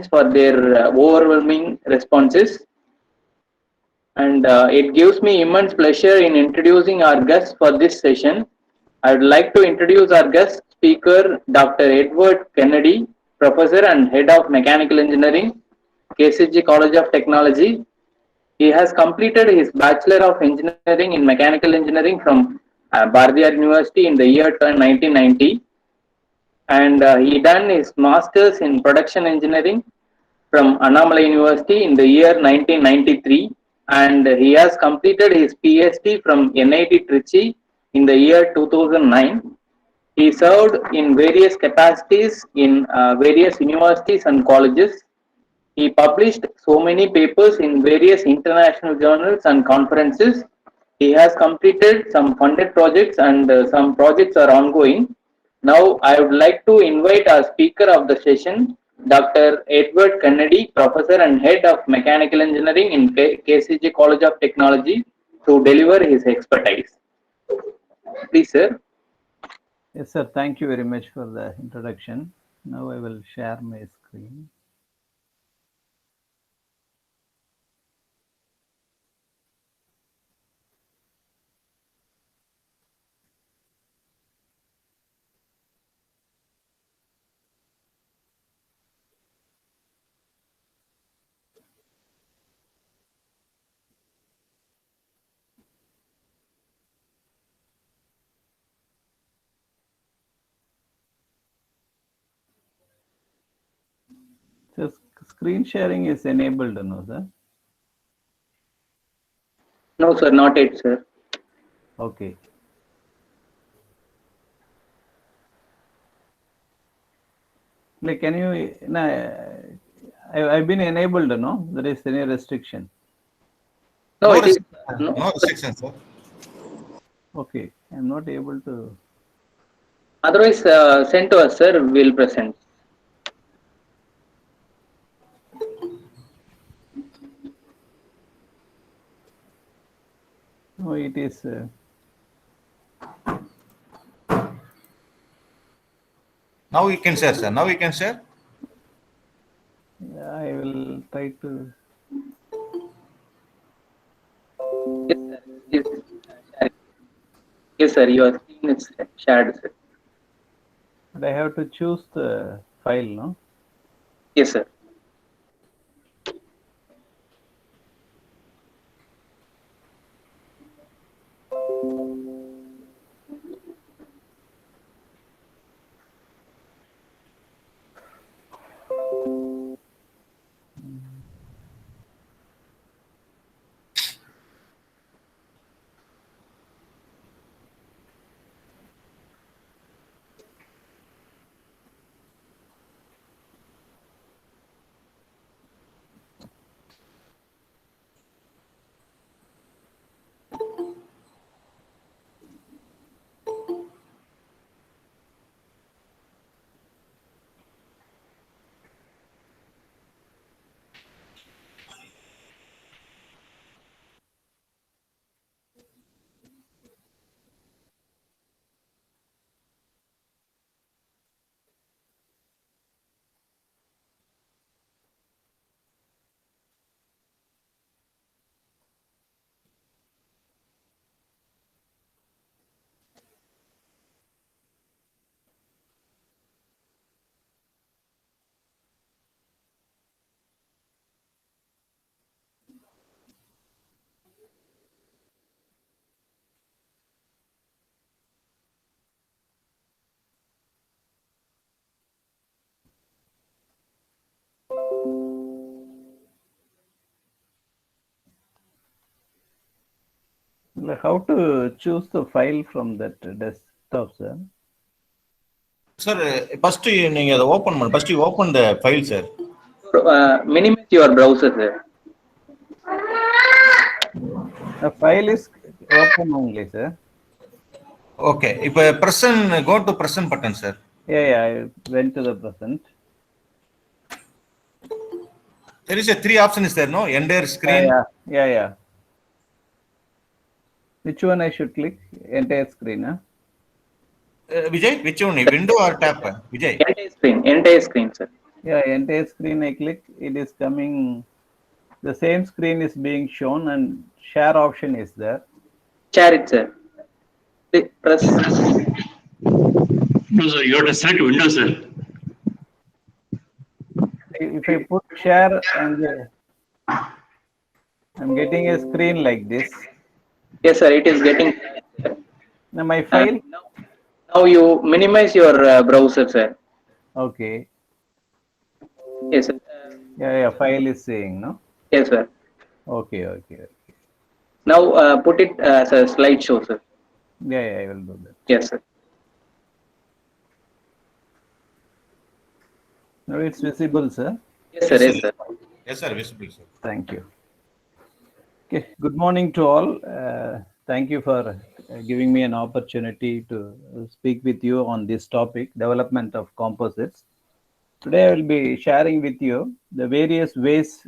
for their overwhelming responses. And it gives me immense pleasure in introducing our guest for this session. I would like to introduce our guest speaker, Dr. Edward Kennedy, Professor and Head of Mechanical Engineering, KCG College of Technology. He has completed his Bachelor of Engineering in Mechanical Engineering from Bardiyar University in the year 1990, and he done his Masters in Production Engineering from Annamalai University in the year 1993, and he has completed his PhD from NIT Trichy in the year 2009. He served in various capacities in various universities and colleges. He published so many papers in various international journals and conferences. He has completed some funded projects, and some projects are ongoing. Now, I would like to invite our speaker of the session, Dr. Edward Kennedy, Professor and Head of Mechanical Engineering in KCG College of Technology, to deliver his expertise. Please, sir. Yes, sir. Thank you very much for the introduction. Now I will share my screen. So screen sharing is enabled, no, sir? No, sir, not yet, sir. Okay. Like, can you? I've been enabled, no? There is any restriction? No, it is no restriction, sir. Okay, I'm not able to. Otherwise, send to us, sir. We'll present. No, it is. Now you can share, sir. Now you can share. Yeah, I will try to. Yes, sir. Yes, sir. Your screen is shared, sir. But I have to choose the file, no? Yes, sir. Like how to choose the file from that desktop, sir? Sir, first you open. First you open the file, sir. Minimize your browser, sir. The file is open only, sir. Okay. If go to present button, sir. Yeah, I went to the present. There is a 3 options there, no? Entire screen. Yeah. Which one I should click? Entire screen, huh? Vijay, which one? Window or tab? Vijay. Entire screen, sir. Yeah, entire screen I click, it is coming. The same screen is being shown and share option is there. Share it, sir. Press. No, sir, you have to select Windows, sir. If I put share, I'm getting a screen like this. Yes, sir. It is getting. Now my file. Now you minimize your browser, sir. Okay. Yes, sir. Yeah, file is saying, no? Yes, sir. Okay. Now put it as a slideshow, sir. Yeah, I will do that. Yes, sir. Now it's visible, sir. Yes, sir. Yes, sir. Yes, sir. Visible, sir. Thank you. Okay. Good morning to all. Thank you for giving me an opportunity to speak with you on this topic, development of composites. Today I will be sharing with you the various ways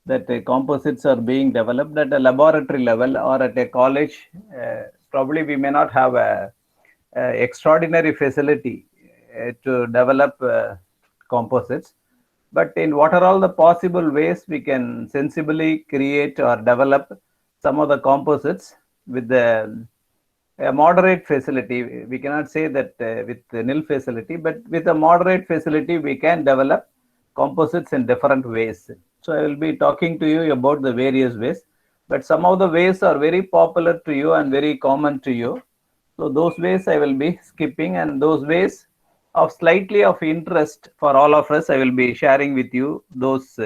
that composites are being developed at a laboratory level or at a college. Probably we may not have a extraordinary facility to develop composites, but in what are all the possible ways we can sensibly create or develop some of the composites with a moderate facility. We cannot say that with the nil facility, but with a moderate facility we can develop composites in different ways. So I will be talking to you about the various ways, but some of the ways are very popular to you and very common to you. So those ways I will be skipping, and those ways of slightly of interest for all of us, I will be sharing with you those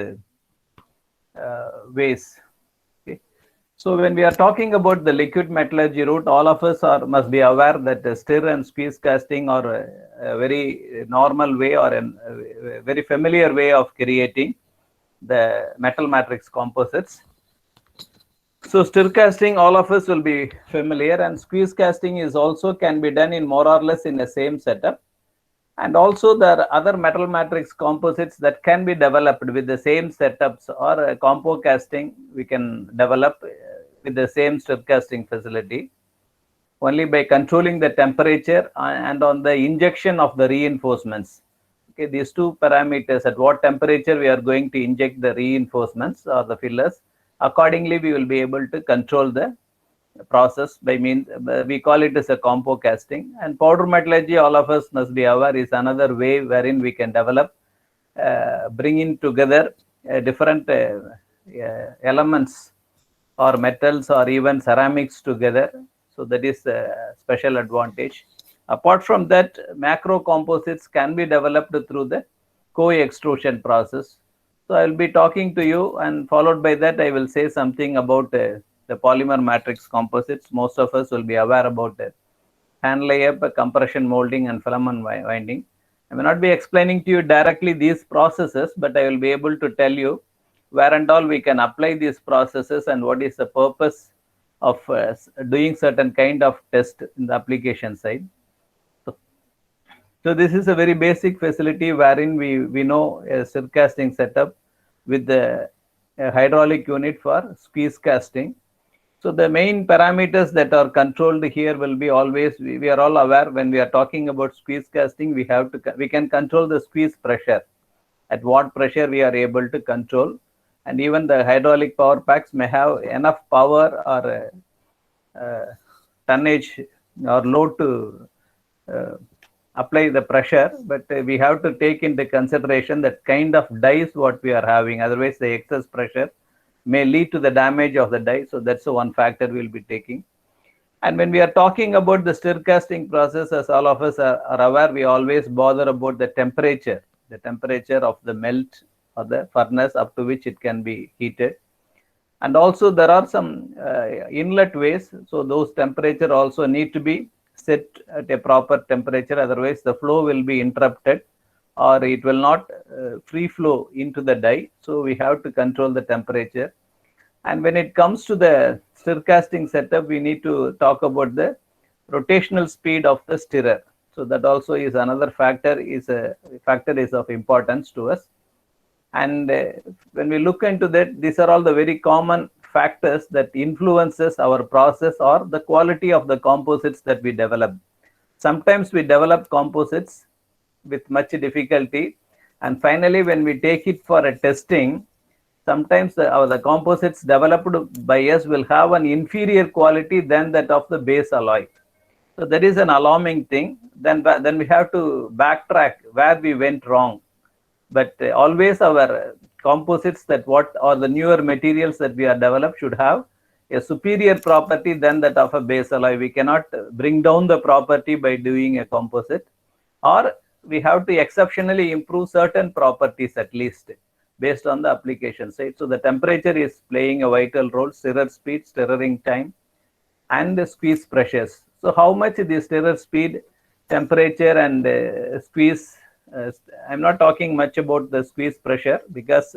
ways. Okay. So when we are talking about the liquid metallurgy route, all of us must be aware that stir and squeeze casting are a very normal way or a very familiar way of creating the metal matrix composites. So stir casting, all of us will be familiar, and squeeze casting is also can be done in more or less in the same setup. And also there are other metal matrix composites that can be developed with the same setups, or compo casting we can develop with the same stir casting facility only by controlling the temperature and on the injection of the reinforcements. Okay, these two parameters, at what temperature we are going to inject the reinforcements or the fillers, accordingly we will be able to control the process by means, we call it as a compo casting. And powder metallurgy, all of us must be aware, is another way wherein we can develop bringing together different elements or metals or even ceramics together. So that is a special advantage. Apart from that, macro composites can be developed through the co-extrusion process. So I will be talking to you, and followed by that I will say something about the polymer matrix composites. Most of us will be aware about hand layup, compression molding, and filament winding. I may not be explaining to you directly these processes, but I will be able to tell you where and all we can apply these processes and what is the purpose of doing certain kind of test in the application side. So this is a very basic facility wherein we know a stir casting setup with the hydraulic unit for squeeze casting. So the main parameters that are controlled here will be always, we are all aware when we are talking about squeeze casting, we can control the squeeze pressure, at what pressure we are able to control. And even the hydraulic power packs may have enough power or tonnage or load to apply the pressure, but we have to take into consideration that kind of dies what we are having. Otherwise the excess pressure may lead to the damage of the die. So that's the one factor we'll be taking. And when we are talking about the stir casting process, as all of us are aware, we always bother about the temperature of the melt or the furnace up to which it can be heated. And also there are some inlet ways. So those temperature also need to be set at a proper temperature. Otherwise the flow will be interrupted or it will not free flow into the die. So we have to control the temperature. And when it comes to the stir casting setup, we need to talk about the rotational speed of the stirrer. So that also is another factor, is of importance to us. And when we look into that, these are all the very common factors that influences our process or the quality of the composites that we develop. Sometimes we develop composites with much difficulty, And finally, when we take it for a testing, sometimes the composites developed by us will have an inferior quality than that of the base alloy. So that is an alarming thing. Then we have to backtrack where we went wrong. But always our composites that what or the newer materials that we are developed should have a superior property than that of a base alloy. We cannot bring down the property by doing a composite, or we have to exceptionally improve certain properties at least based on the application side. So the temperature is playing a vital role, stirrer speed, stirring time, and the squeeze pressures. So how much the stirrer speed, temperature, and squeeze, I'm not talking much about the squeeze pressure, because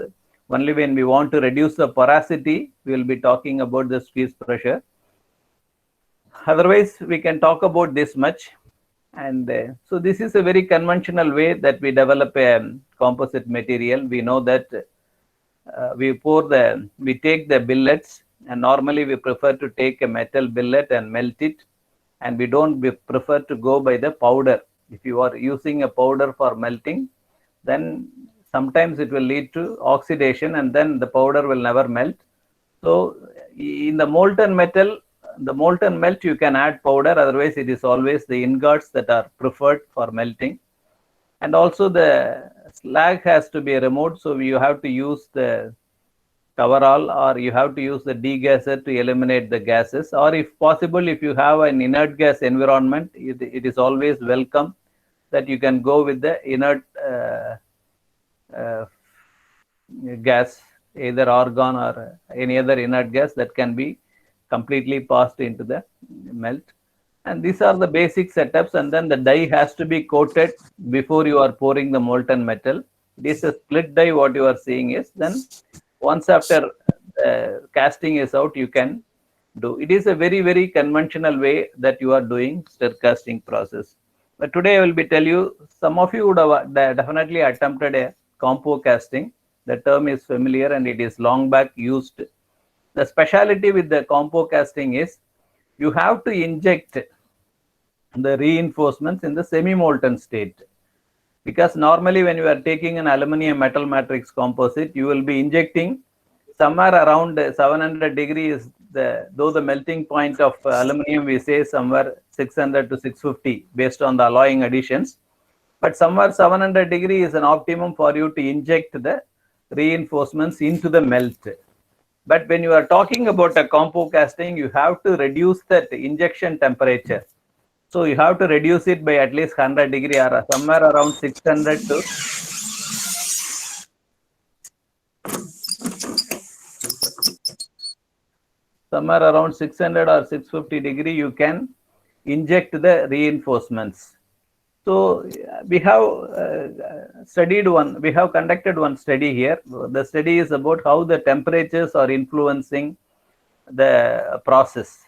only when we want to reduce the porosity, we will be talking about the squeeze pressure. Otherwise, we can talk about this much. And so this is a very conventional way that we develop a composite material. We know that we take the billets, and normally we prefer to take a metal billet and melt it, and we don't prefer to go by the powder. If you are using a powder for melting, then sometimes it will lead to oxidation, and then the powder will never melt. So in the molten metal, the molten melt, you can add powder, otherwise it is always the ingots that are preferred for melting. And also the slag has to be removed, so you have to use the coverall, or you have to use the degasser to eliminate the gases, or if possible, if you have an inert gas environment, it is always welcome that you can go with the inert gas, either argon or any other inert gas that can be completely passed into the melt. And these are the basic setups, and then the die has to be coated before you are pouring the molten metal. This is a split die. What you are seeing is, then once after casting is out, you can do. It is a very, very conventional way that you are doing stir casting process. But today I will be tell you, some of you would have definitely attempted a compo casting. The term is familiar and it is long back used. The speciality with the compo casting is you have to inject the reinforcements in the semi-molten state, because normally when you are taking an aluminum metal matrix composite, you will be injecting somewhere around 700 degrees. Though the melting point of aluminum, we say somewhere 600 to 650 based on the alloying additions, but somewhere 700 degrees is an optimum for you to inject the reinforcements into the melt. But when you are talking about a compo casting, you have to reduce that injection temperature. So you have to reduce it by at least 100 degree, or somewhere around 600 to somewhere around 600 or 650 degree, you can inject the reinforcements. So we have conducted one study here. The study is about how the temperatures are influencing the process.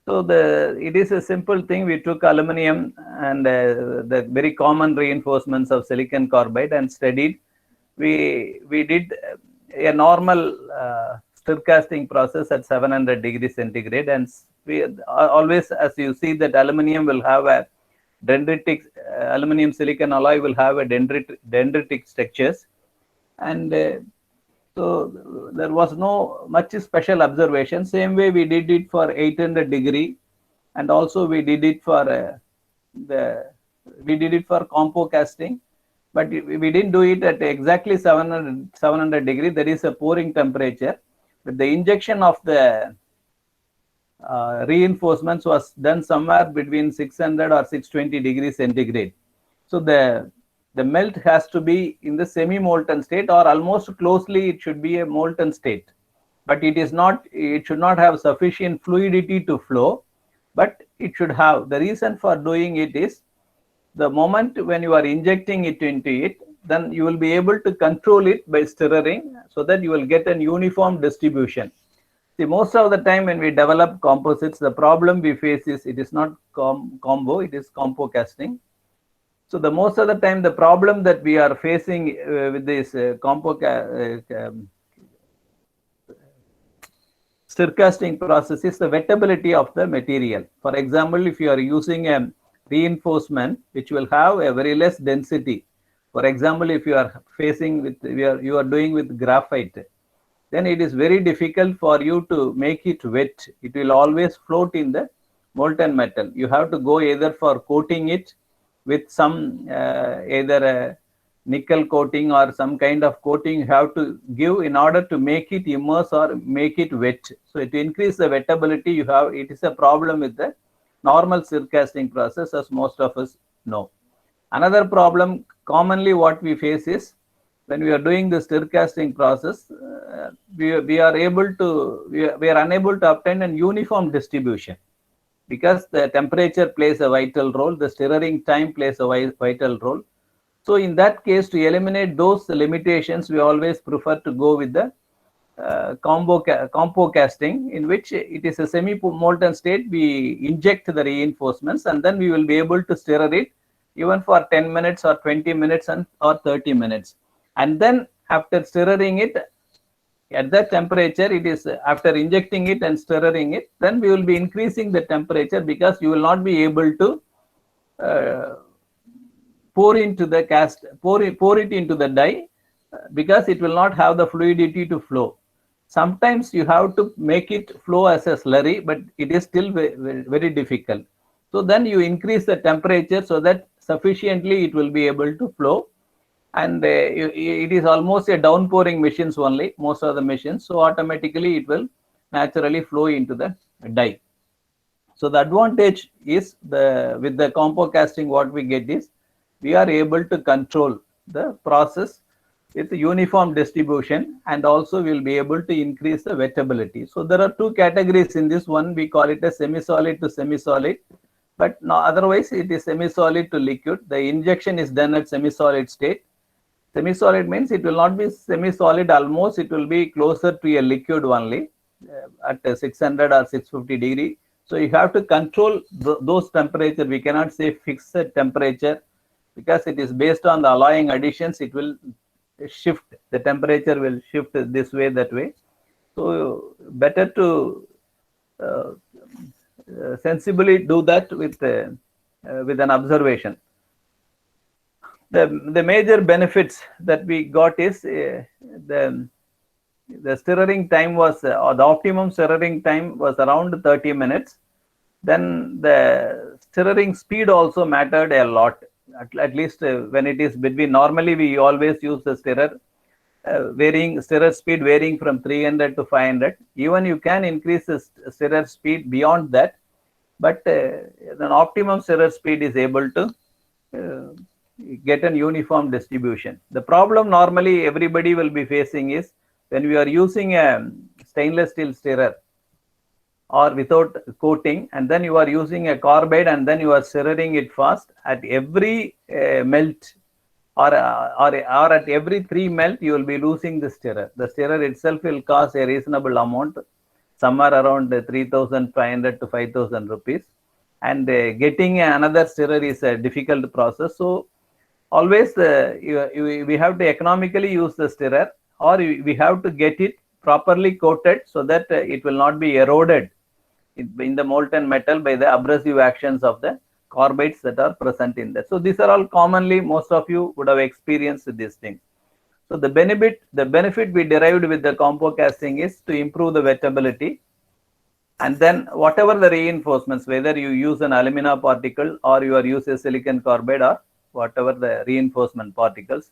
So it is a simple thing. We took aluminum and the very common reinforcements of silicon carbide and studied. We did a normal stir casting process at 700 degrees centigrade, and we always, as you see, that aluminum will have a dendritic, aluminum silicon alloy will have a dendritic structures, and so there was no much special observation. Same way we did it for 800 degree, and also we did it for compo casting, but we didn't do it at exactly 700 degree. There is a pouring temperature, but the injection of the reinforcements was done somewhere between 600 or 620 degrees centigrade. So the melt has to be in the semi-molten state, or almost closely it should be a molten state, but it should not have sufficient fluidity to flow, but it should have. The reason for doing it is, the moment when you are injecting it into it, then you will be able to control it by stirring, so that you will get an uniform distribution. See, most of the time when we develop composites, the problem we face is it is not combo, it is compo casting. So the most of the time, the problem that we are facing with this compo stir casting process is the wettability of the material. For example, if you are using a reinforcement which will have a very less density, For example, if you are facing with, you are doing with graphite, then it is very difficult for you to make it wet. It will always float in the molten metal. You have to go either for coating it with some either a nickel coating or some kind of coating you have to give in order to make it immerse or make it wet. So to increase the wettability, you have, it is a problem with the normal stir casting process, as most of us know. Another problem commonly what we face is when we are doing the stir casting process, we are unable to obtain an uniform distribution, because the temperature plays a vital role, the stirring time plays a vital role. So in that case, to eliminate those limitations, we always prefer to go with the compo casting, in which it is a semi-molten state. We inject the reinforcements and then we will be able to stir it even for 10 minutes or 20 minutes or 30 minutes. And then after stirring it at that temperature, it is after injecting it and stirring it, then we will be increasing the temperature, because you will not be able to pour into the pour it into the die, because it will not have the fluidity to flow. Sometimes you have to make it flow as a slurry, but it is still very difficult. So then you increase the temperature so that sufficiently it will be able to flow. And it is almost a downpouring machines only, most of the machines. So automatically it will naturally flow into the die. So the advantage is with the compo casting, what we get is we are able to control the process with uniform distribution, and also we will be able to increase the wettability. So there are two categories in this one. We call it a semi-solid to semi-solid, but no, otherwise it is semi-solid to liquid. The injection is done at semi-solid state. Semi-solid means it will not be semi-solid almost, it will be closer to a liquid only at 600 or 650 degree. So you have to control those temperature. We cannot say fixed temperature, because it is based on the alloying additions. It will shift, the temperature will shift this way, that way. So better to sensibly do that with an observation. The major benefits that we got is the stirring time was, or the optimum stirring time was around 30 minutes. Then the stirring speed also mattered a lot. At least when it is between, normally we always use the stirrer stirrer speed varying from 300 to 500. Even you can increase the stirrer speed beyond that, but an optimum stirrer speed is able to get an uniform distribution. The problem normally everybody will be facing is when we are using a stainless steel stirrer or without coating, and then you are using a carbide and then you are stirring it fast, at every melt or at every 3 melt, you will be losing the stirrer. The stirrer itself will cost a reasonable amount, somewhere around 3,500 to 5,000 rupees. And getting another stirrer is a difficult process. So always we have to economically use the stirrer, or we have to get it properly coated so that it will not be eroded in the molten metal by the abrasive actions of the carbides that are present in that. So these are all commonly, most of you would have experienced these things. So the benefit we derived with the compo casting is to improve the wettability. And then whatever the reinforcements, whether you use an alumina particle or you are using silicon carbide or whatever the reinforcement particles,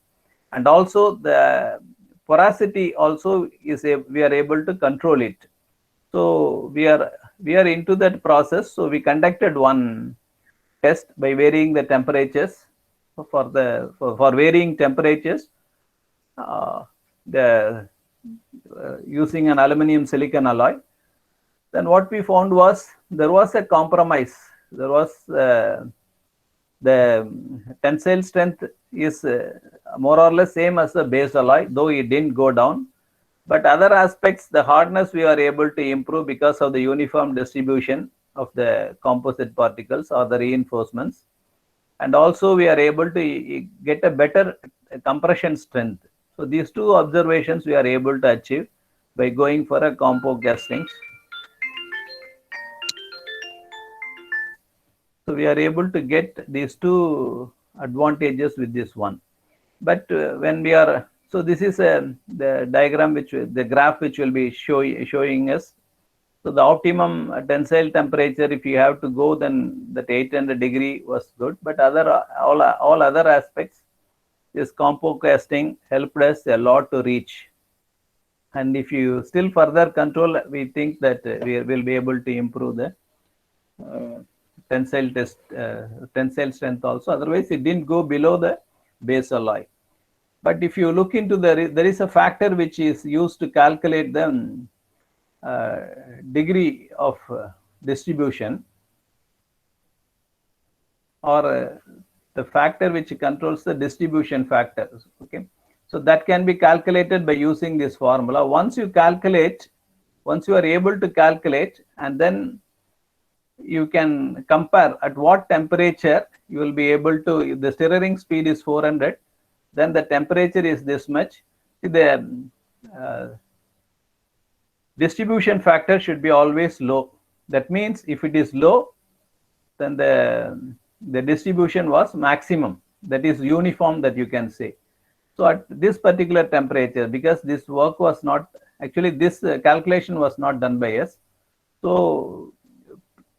and also the porosity also is we are able to control it. So we are into that process. So we conducted one test by varying the temperatures. For varying temperatures, using an aluminum silicon alloy. Then what we found was there was a compromise. There was the tensile strength is more or less same as the base alloy, though it didn't go down. But other aspects, the hardness we are able to improve because of the uniform distribution of the composite particles or the reinforcements. And also we are able to get a better compression strength. So these two observations we are able to achieve by going for a compo casting. So we are able to get these two advantages with this one. But when we are, so this is the diagram, the graph which will be showing us. So the optimum tensile temperature, if you have to go, then that 800 degree was good. But all other aspects, this compo casting helped us a lot to reach. And if you still further control, we think that we will be able to improve the tensile strength also. Otherwise, it didn't go below the base alloy. But if you look into there is a factor which is used to calculate the degree of distribution, or the factor which controls the distribution factor. Okay, so that can be calculated by using this formula. Once you are able to calculate, and then you can compare at what temperature you will be able to, if the stirring speed is 400, then the temperature is this much. The distribution factor should be always low. That means if it is low, then the distribution was maximum, that is uniform, that you can say. So at this particular temperature, because this work was not, actually this calculation was not done by us, so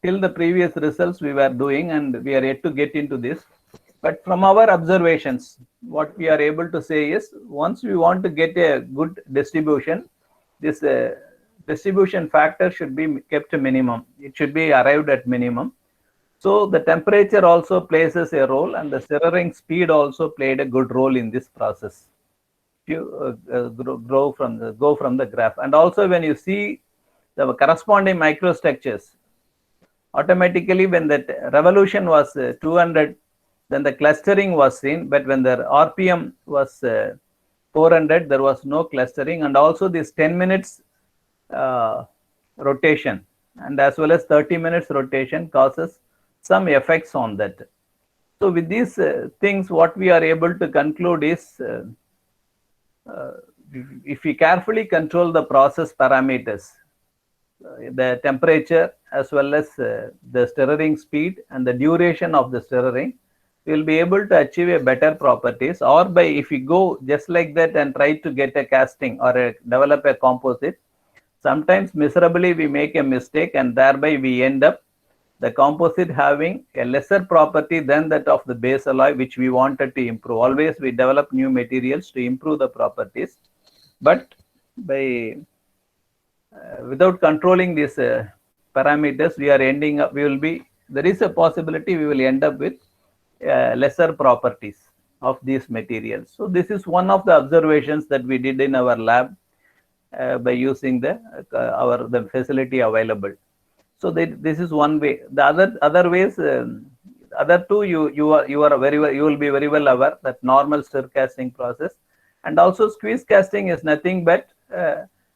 till the previous results we were doing, and we are yet to get into this. But from our observations, what we are able to say is, once we want to get a good distribution, this distribution factor should be kept minimum. It should be arrived at minimum. So the temperature also plays a role, and the stirring speed also played a good role in this process. If you go from the graph, and also when you see the corresponding microstructures, automatically when that revolution was 200, then the clustering was seen. But when the RPM was 400, there was no clustering. And also this 10 minutes rotation, and as well as 30 minutes rotation, causes some effects on that. So with these things, what we are able to conclude is, if we carefully control the process parameters, the temperature as well as the stirring speed and the duration of the stirring, we will be able to achieve a better properties. Or by, if we go just like that and try to get a casting or develop a composite, sometimes miserably we make a mistake, and thereby we end up the composite having a lesser property than that of the base alloy, which we wanted to improve. Always we develop new materials to improve the properties, but by without controlling these parameters, we are ending up, there is a possibility we will end up with lesser properties of these materials. So this is one of the observations that we did in our lab by using the facility available. So this is one way. The other ways, other two, you will be very well aware that normal stir casting process, and also squeeze casting is nothing but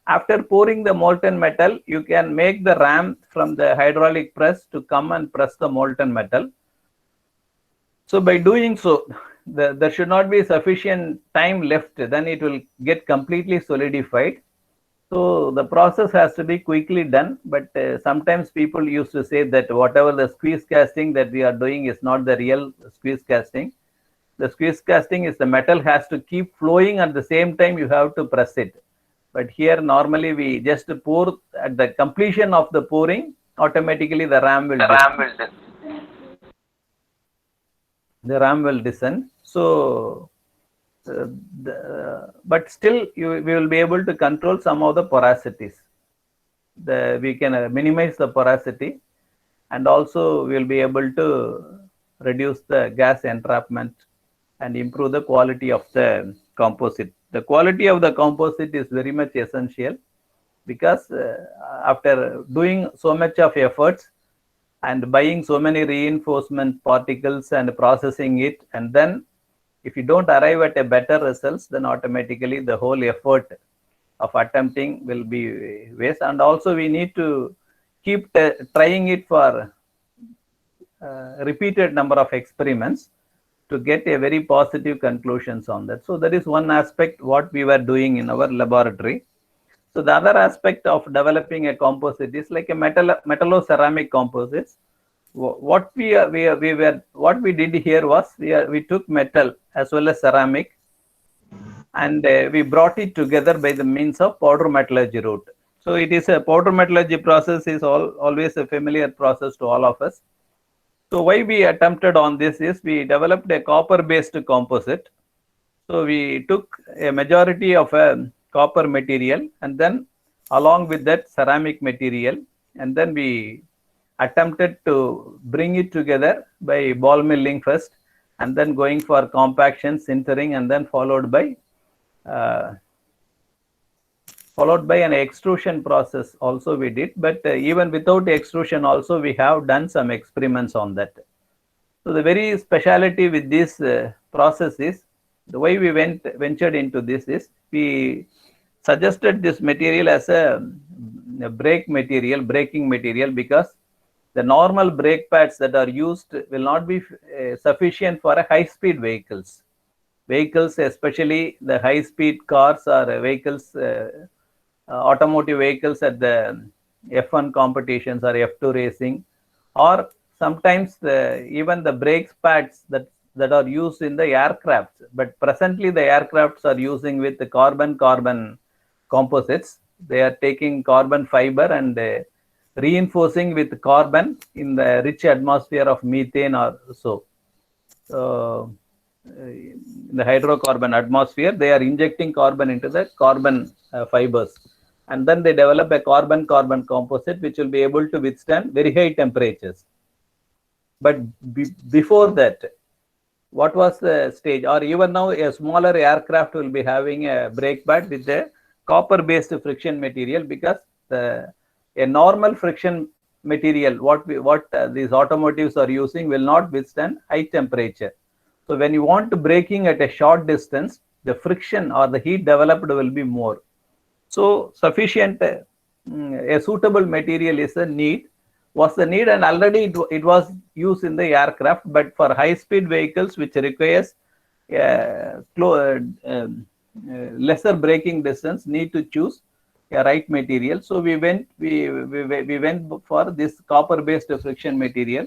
after pouring the molten metal, you can make the ram from the hydraulic press to come and press the molten metal. So by doing so, there should not be sufficient time left, then it will get completely solidified. So the process has to be quickly done, but sometimes people used to say that whatever the squeeze casting that we are doing is not the real squeeze casting. The squeeze casting is the metal has to keep flowing, at the same time you have to press it. But here normally we just pour, at the completion of the pouring, automatically the ram will descend. So but still we will be able to control some of the porosities. We can minimize the porosity, and also we will be able to reduce the gas entrapment and improve the quality of the composite. The quality of the composite is very much essential, because after doing so much of efforts and buying so many reinforcement particles and processing it, and then if you don't arrive at a better results, then automatically the whole effort of attempting will be waste. And also we need to keep trying it for repeated number of experiments to get a very positive conclusions on that. So that is one aspect what we were doing in our laboratory. So the other aspect of developing a composite is like a metallo-ceramic composites. What we did here was we took metal as well as ceramic, and we brought it together by the means of powder metallurgy route. So it is a powder metallurgy process is always a familiar process to all of us. So why we attempted on this is we developed a copper based composite. So we took a majority of a copper material and then along with that ceramic material, and then we attempted to bring it together by ball milling first, and then going for compaction, sintering, and then followed by an extrusion process also we did. But even without extrusion also we have done some experiments on that. So the very speciality with this process is, the way we ventured into this is, we suggested this material as a braking material, because the normal brake pads that are used will not be sufficient for a high-speed vehicles, especially the high-speed cars or vehicles, automotive vehicles at the F1 competitions or F2 racing, or sometimes even the brake pads that are used in the aircrafts. But presently the aircrafts are using with the carbon composites. They are taking carbon fiber and reinforcing with carbon in the rich atmosphere of methane or so. In the hydrocarbon atmosphere, they are injecting carbon into the carbon fibers, and then they develop a carbon composite which will be able to withstand very high temperatures. But before that, what was the stage? Or even now, a smaller aircraft will be having a brake pad with a copper based friction material, because a normal friction material what these automotives are using will not withstand high temperature. So when you want to braking at a short distance, the friction or the heat developed will be more. So sufficient, a suitable material is was the need, and already it was used in the aircraft. But for high speed vehicles which requires lesser braking distance, need to choose a right material. So we went for this copper based friction material.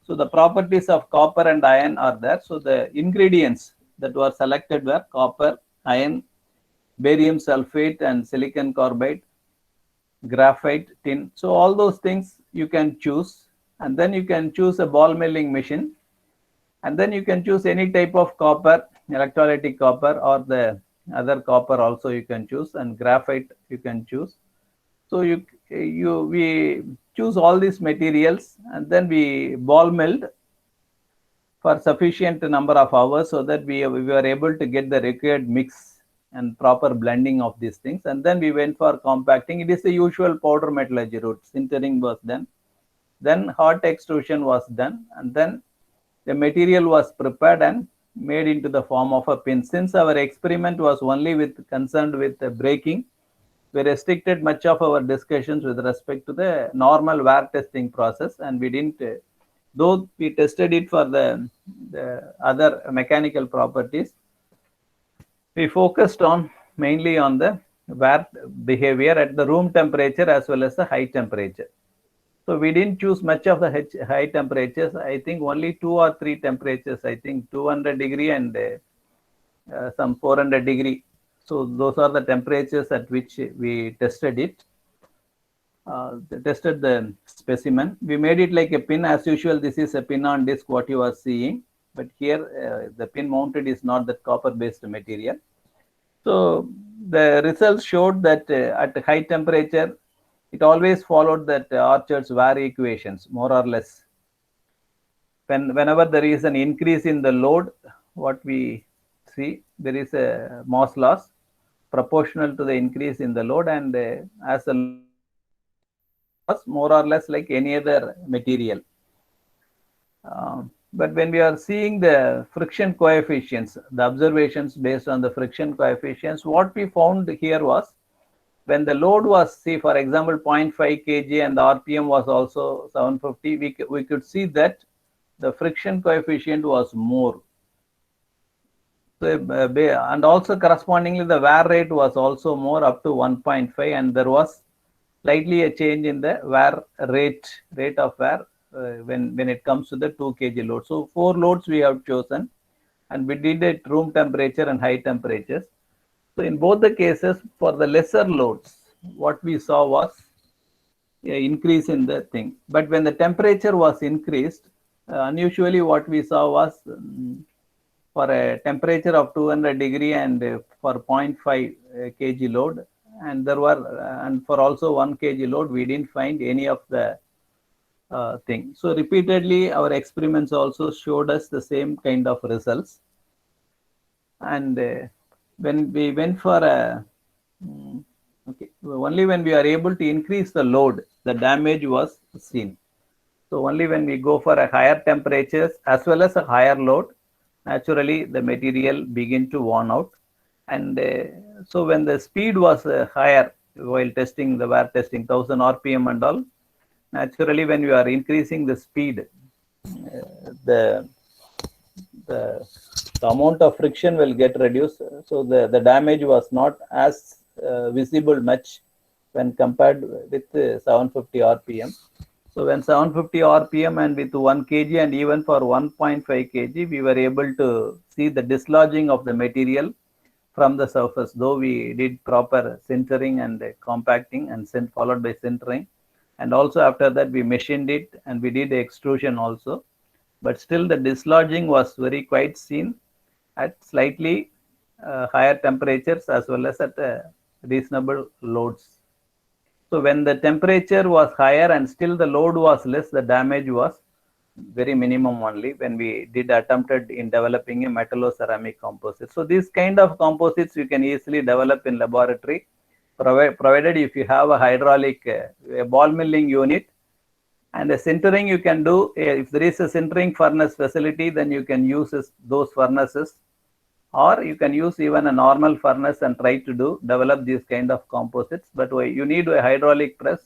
So the properties of copper and iron are there. So the ingredients that were selected were copper, iron, barium sulfate, and silicon carbide, graphite, tin. So all those things you can choose, and then you can choose a ball milling machine, and then you can choose any type of copper, electrolytic copper, or the other copper also you can choose, and graphite you can choose. So we choose all these materials, and then we ball milled for sufficient number of hours, so that we were able to get the required mix and proper blending of these things. And then we went for compacting. It is the usual powder metallurgy route. Sintering was done, then hot extrusion was done, and then the material was prepared and made into the form of a pin. Since our experiment was only concerned with the braking, we restricted much of our discussions with respect to the normal wear testing process, and we didn't, though we tested it for the other mechanical properties, we focused mainly on the wear behavior at the room temperature as well as the high temperature. So we didn't choose much of the high temperatures. I think only 2 or 3 temperatures, I think 200 degree and some 400 degree. So those are the temperatures at which we tested it. Tested the specimen. We made it like a pin as usual. This is a pin on disc what you are seeing, but here the pin mounted is not that copper based material. So the results showed that at high temperature, it always followed that Orchard's wear equations, more or less. Whenever there is an increase in the load, what we see, there is a mass loss proportional to the increase in the load, and as the loss, more or less like any other material. But when we are seeing the friction coefficients, the observations based on the friction coefficients, what we found here was, when the load was, say, for example, 0.5 kg and the RPM was also 750, we could see that the friction coefficient was more. So, and also correspondingly, the wear rate was also more, up to 1.5, and there was slightly a change in the wear rate of wear when it comes to the 2 kg load. So 4 loads we have chosen, and we did it room temperature and high temperatures. So in both the cases, for the lesser loads, what we saw was increase in the thing. But when the temperature was increased, unusually what we saw was for a temperature of 200 degree and for 0.5 kg load, and there were and for also 1 kg load, we didn't find any of the thing. So repeatedly our experiments also showed us the same kind of results. And when we went for a okay, only when we are able to increase the load, the damage was seen. So only when we go for a higher temperatures as well as a higher load, naturally the material begin to worn out. And so when the speed was higher while testing, the wear testing 1000 RPM and all, naturally when we are increasing the speed, the amount of friction will get reduced. So the damage was not as visible much when compared with 750 RPM. So when 750 RPM and with 1 kg and even for 1.5 kg, we were able to see the dislodging of the material from the surface, though we did proper sintering and compacting and followed by sintering. And also after that, we machined it and we did extrusion also. But still the dislodging was very quite seen at slightly higher temperatures as well as at reasonable loads. So when the temperature was higher and still the load was less, the damage was very minimum only when we did attempted in developing a metallo-ceramic composite. So these kind of composites you can easily develop in laboratory, provided if you have a hydraulic a ball milling unit, and the sintering you can do. If there is a sintering furnace facility, then you can use those furnaces, or you can use even a normal furnace and try to develop these kind of composites. But you need a hydraulic press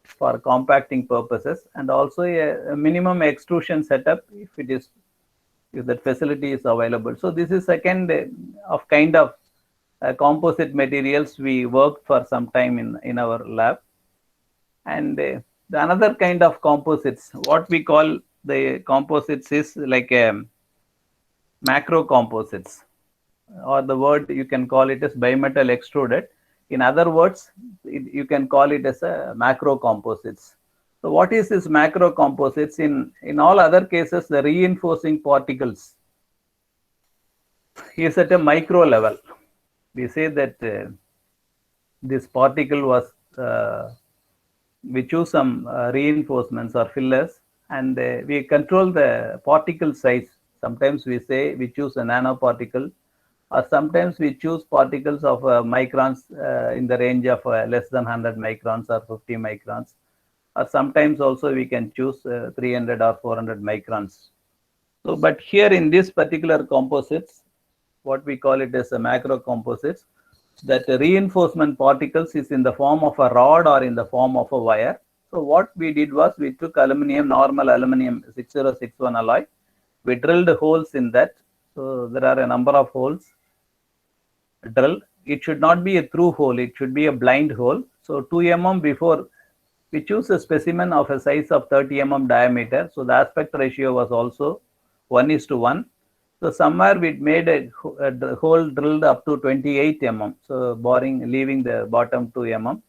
for compacting purposes, and also a minimum extrusion setup if that facility is available. So this is second of kind of composite materials we worked for some time in our lab. And the another kind of composites, what we call the composites is like a macro composites, or the word you can call it as bimetal extruded. In other words, you can call it as a macro composites. So what is this macro composites? In all other cases, the reinforcing particles is at a micro level. We say that this particle was we choose some reinforcements or fillers, and we control the particle size. Sometimes we say we choose a nanoparticle, or sometimes we choose particles of microns in the range of less than 100 microns or 50 microns, or sometimes also we can choose 300 or 400 microns. So, but here in this particular composites, what we call it as a macro composites, that reinforcement particles is in the form of a rod or in the form of a wire. So what we did was we took normal aluminum 6061 alloy, we drilled holes in that. So there are a number of holes drilled. It should not be a through hole, it should be a blind hole. So 2 mm before, we choose a specimen of a size of 30 mm diameter. So the aspect ratio was also 1:1. So somewhere we made a hole drilled up to 28 mm. So boring, leaving the bottom 2 mm.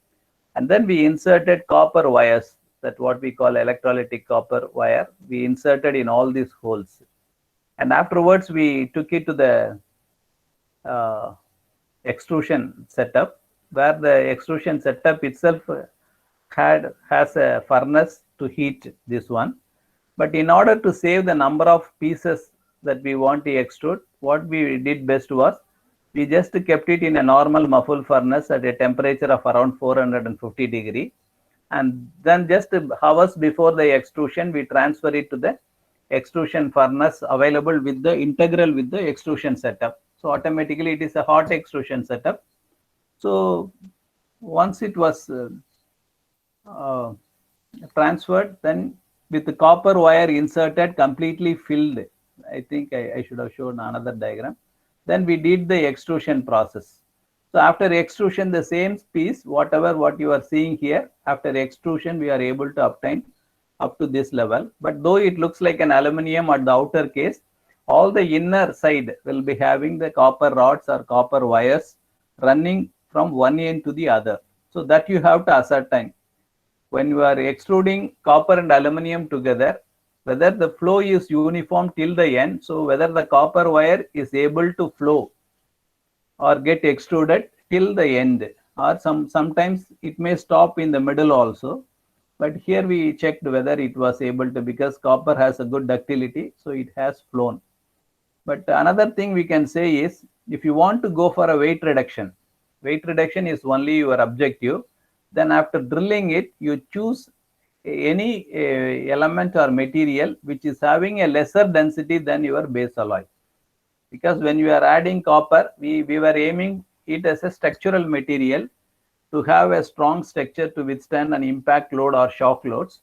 And then we inserted copper wires, that what we call electrolytic copper wire. We inserted in all these holes. And afterwards we took it to the extrusion setup, where the extrusion setup itself has a furnace to heat this one. But in order to save the number of pieces that we want to extrude, what we did best was we just kept it in a normal muffle furnace at a temperature of around 450 degree, and then just hours before the extrusion we transfer it to the extrusion furnace available with the integral with the extrusion setup. So automatically it is a hot extrusion setup. So once it was transferred, then with the copper wire inserted, completely filled, I think I should have shown another diagram. Then we did the extrusion process. So after extrusion, the same piece, what you are seeing here, after extrusion, we are able to obtain up to this level. But though it looks like an aluminum at the outer case, all the inner side will be having the copper rods or copper wires running from one end to the other. So that you have to ascertain. When you are extruding copper and aluminum together, whether the flow is uniform till the end, so whether the copper wire is able to flow or get extruded till the end, or sometimes it may stop in the middle also. But here we checked whether it was able to, because copper has a good ductility, so it has flown. But another thing we can say is, if you want to go for a weight reduction is only your objective, then after drilling it, you choose any element or material which is having a lesser density than your base alloy. Because when we are adding copper, we were aiming it as a structural material to have a strong structure to withstand an impact load or shock loads.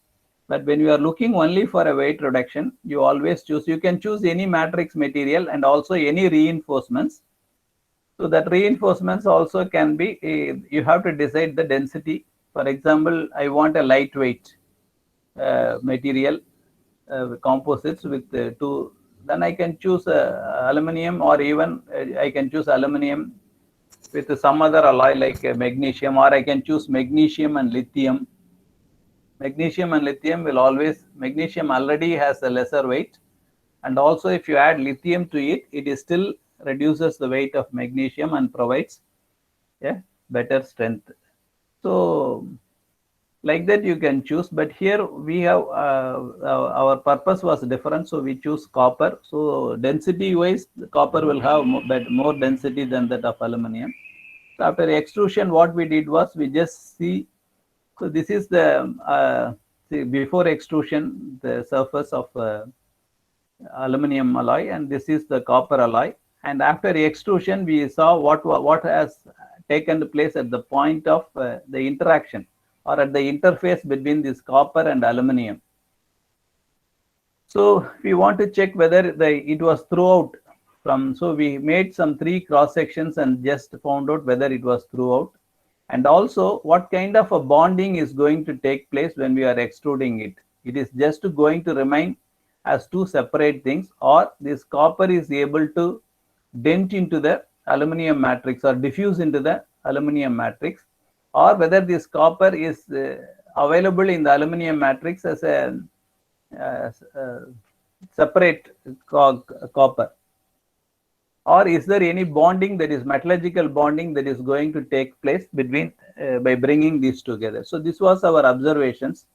But when you are looking only for a weight reduction, you always choose, you can choose any matrix material and also any reinforcements. So that reinforcements also can be, you have to decide the density. For example, I want a lightweight material, composites with two, then I can choose aluminum, or even I can choose aluminum with some other alloy like magnesium, or I can choose magnesium and lithium. Magnesium and lithium will always, magnesium already has a lesser weight, and also if you add lithium to it, it is still reduces the weight of magnesium and provides a better strength. So like that you can choose, but here we have our purpose was different, so we choose copper. So density wise, the copper will have more density than that of aluminum. So after extrusion, what we did was we just see, so this is the see, before extrusion, the surface of aluminum alloy, and this is the copper alloy. And after extrusion, we saw what has taken place at the point of the interaction, or at the interface between this copper and aluminum. So we want to check whether it was throughout from, so we made some 3 cross sections and just found out whether it was throughout, and also what kind of a bonding is going to take place when we are extruding it. It is just going to remain as 2 separate things, or this copper is able to dent into the aluminum matrix or diffuse into the aluminum matrix, or whether this copper is available in the aluminum matrix as a separate copper, or is there any bonding, that is metallurgical bonding, that is going to take place between by bringing these together. So this was our observations.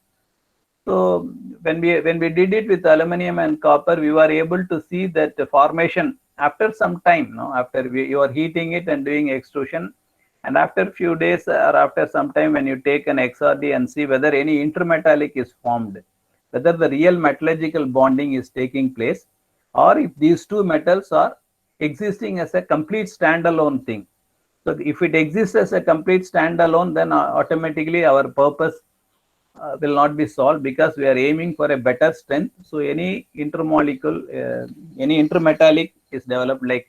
So when we did it with aluminum and copper, we were able to see that the formation after some time, after you are heating it and doing extrusion, and after a few days or after some time, when you take an XRD and see whether any intermetallic is formed, whether the real metallurgical bonding is taking place, or if these 2 metals are existing as a complete standalone thing. So if it exists as a complete standalone, then automatically our purpose will not be solved, because we are aiming for a better strength. So any intermolecule, any intermetallic is developed, like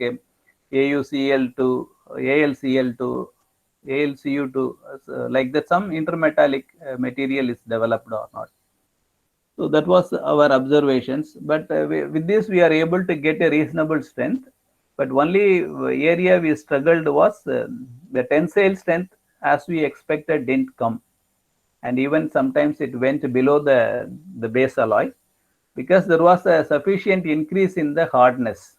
AuCl2, AlCl2, AlCu2, like that, some intermetallic material is developed or not. So that was our observations. But with this, we are able to get a reasonable strength. But only area we struggled was the tensile strength, as we expected, didn't come. And even sometimes it went below the base alloy, because there was a sufficient increase in the hardness.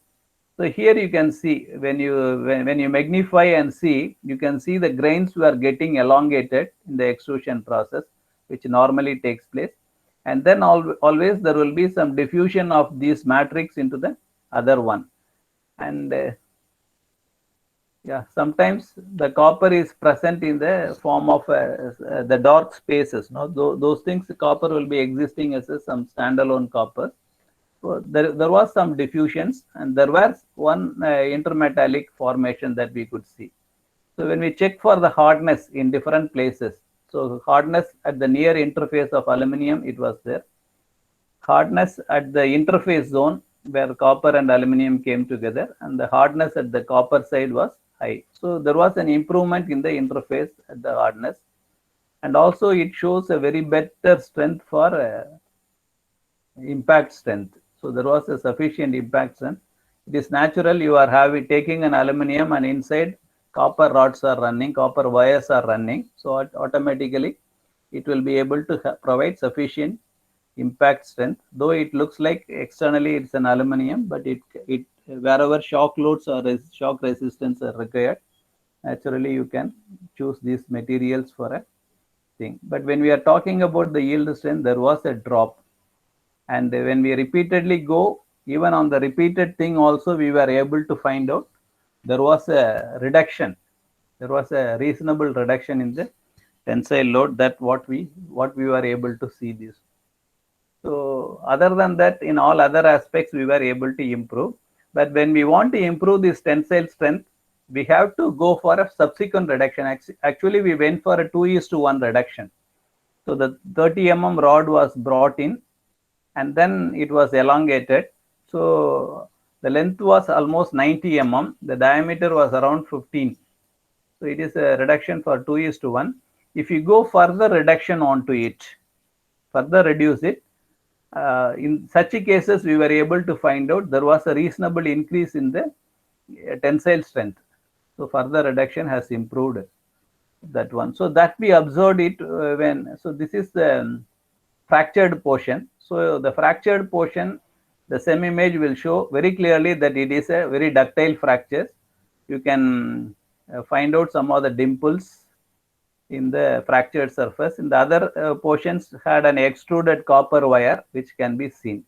So here you can see, when you magnify and see, you can see the grains were getting elongated in the extrusion process, which normally takes place. And then always there will be some diffusion of these matrix into the other one. And yeah, sometimes the copper is present in the form of the dark spaces. Those things, copper will be existing as some standalone copper. So there was some diffusions, and there was one intermetallic formation that we could see. So when we check for the hardness in different places, so hardness at the near interface of aluminum, it was there. Hardness at the interface zone where copper and aluminum came together, and the hardness at the copper side was high. So there was an improvement in the interface at the hardness, and also it shows a very better strength for impact strength. So there was a sufficient impact strength. It is natural, you are taking an aluminum, and inside copper rods are running, copper wires are running. So automatically it will be able to provide sufficient impact strength. Though it looks like externally it's an aluminum, but it wherever shock loads or shock resistance are required, naturally you can choose these materials for a thing. But when we are talking about the yield strength, there was a drop. And when we repeatedly go, even on the repeated thing also, we were able to find out there was a reduction. There was a reasonable reduction in the tensile load, that what we were able to see this. So other than that, in all other aspects, we were able to improve. But when we want to improve this tensile strength, we have to go for a subsequent reduction. Actually, we went for a 2:1 reduction. So the 30 mm rod was brought in, and then it was elongated. So the length was almost 90 mm. The diameter was around 15. So it is a reduction for 2:1. If you go further reduction onto it, further reduce it, in such cases, we were able to find out there was a reasonable increase in the tensile strength. So further reduction has improved that one. So that we observed it so this is the fractured portion. So the fractured portion, the SEM image will show very clearly that it is a very ductile fracture. You can find out some of the dimples in the fractured surface. In the other portions had an extruded copper wire, which can be seen.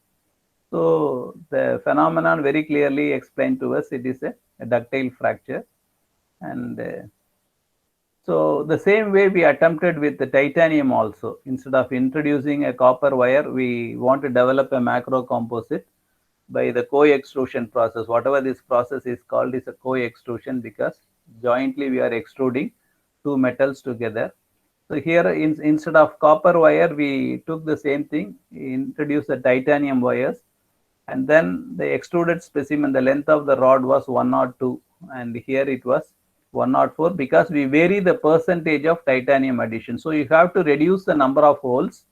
So the phenomenon very clearly explained to us, it is a ductile fracture. And so the same way we attempted with the titanium also. Instead of introducing a copper wire, we want to develop a macro composite by the co-extrusion process. Whatever this process is called is a co-extrusion, because jointly we are extruding two metals together. So here instead of copper wire, we took the same thing, introduced the titanium wires, and then the extruded specimen, the length of the rod was 102, and here it was 104, because we vary the percentage of titanium addition. So you have to reduce the number of holes,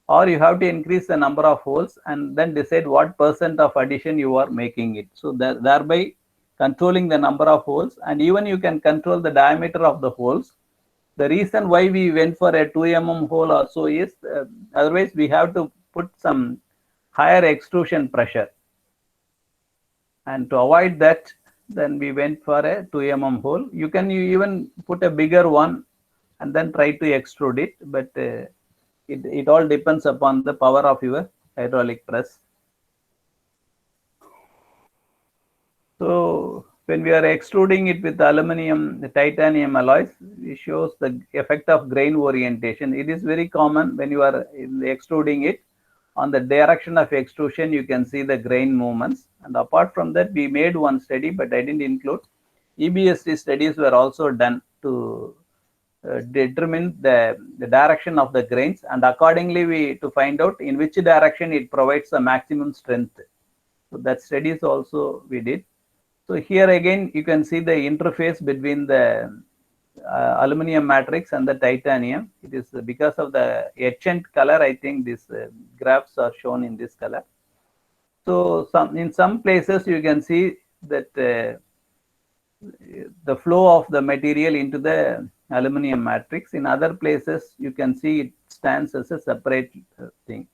or you have to increase the number of holes, and then decide what percent of addition you are making it. So thereby controlling the number of holes, and even you can control the diameter of the holes. The reason why we went for a 2 mm hole also is, otherwise we have to put some higher extrusion pressure. And to avoid that, then we went for a 2 mm hole. You can even put a bigger one and then try to extrude it, but it all depends upon the power of your hydraulic press. So when we are extruding it with aluminum, the titanium alloys, it shows the effect of grain orientation. It is very common when you are extruding it. On the direction of extrusion, you can see the grain movements. And apart from that, we made one study, but I didn't include. EBSD studies were also done to determine the direction of the grains, and accordingly to find out in which direction it provides the maximum strength. So that studies also we did. So here again, you can see the interface between the aluminum matrix and the titanium. It is because of the etchant color, I think these graphs are shown in this color. So in some places you can see that the flow of the material into the aluminum matrix. In other places, you can see it stands as a separate thing.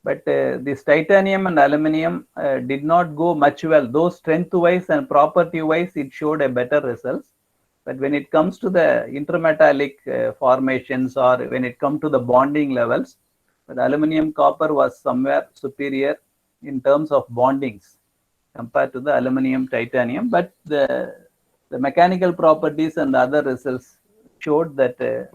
But this titanium and aluminum did not go much well, though strength-wise and property-wise it showed a better results. But when it comes to the intermetallic formations, or when it comes to the bonding levels, the aluminum copper was somewhere superior in terms of bondings compared to the aluminum titanium. But the mechanical properties and the other results showed that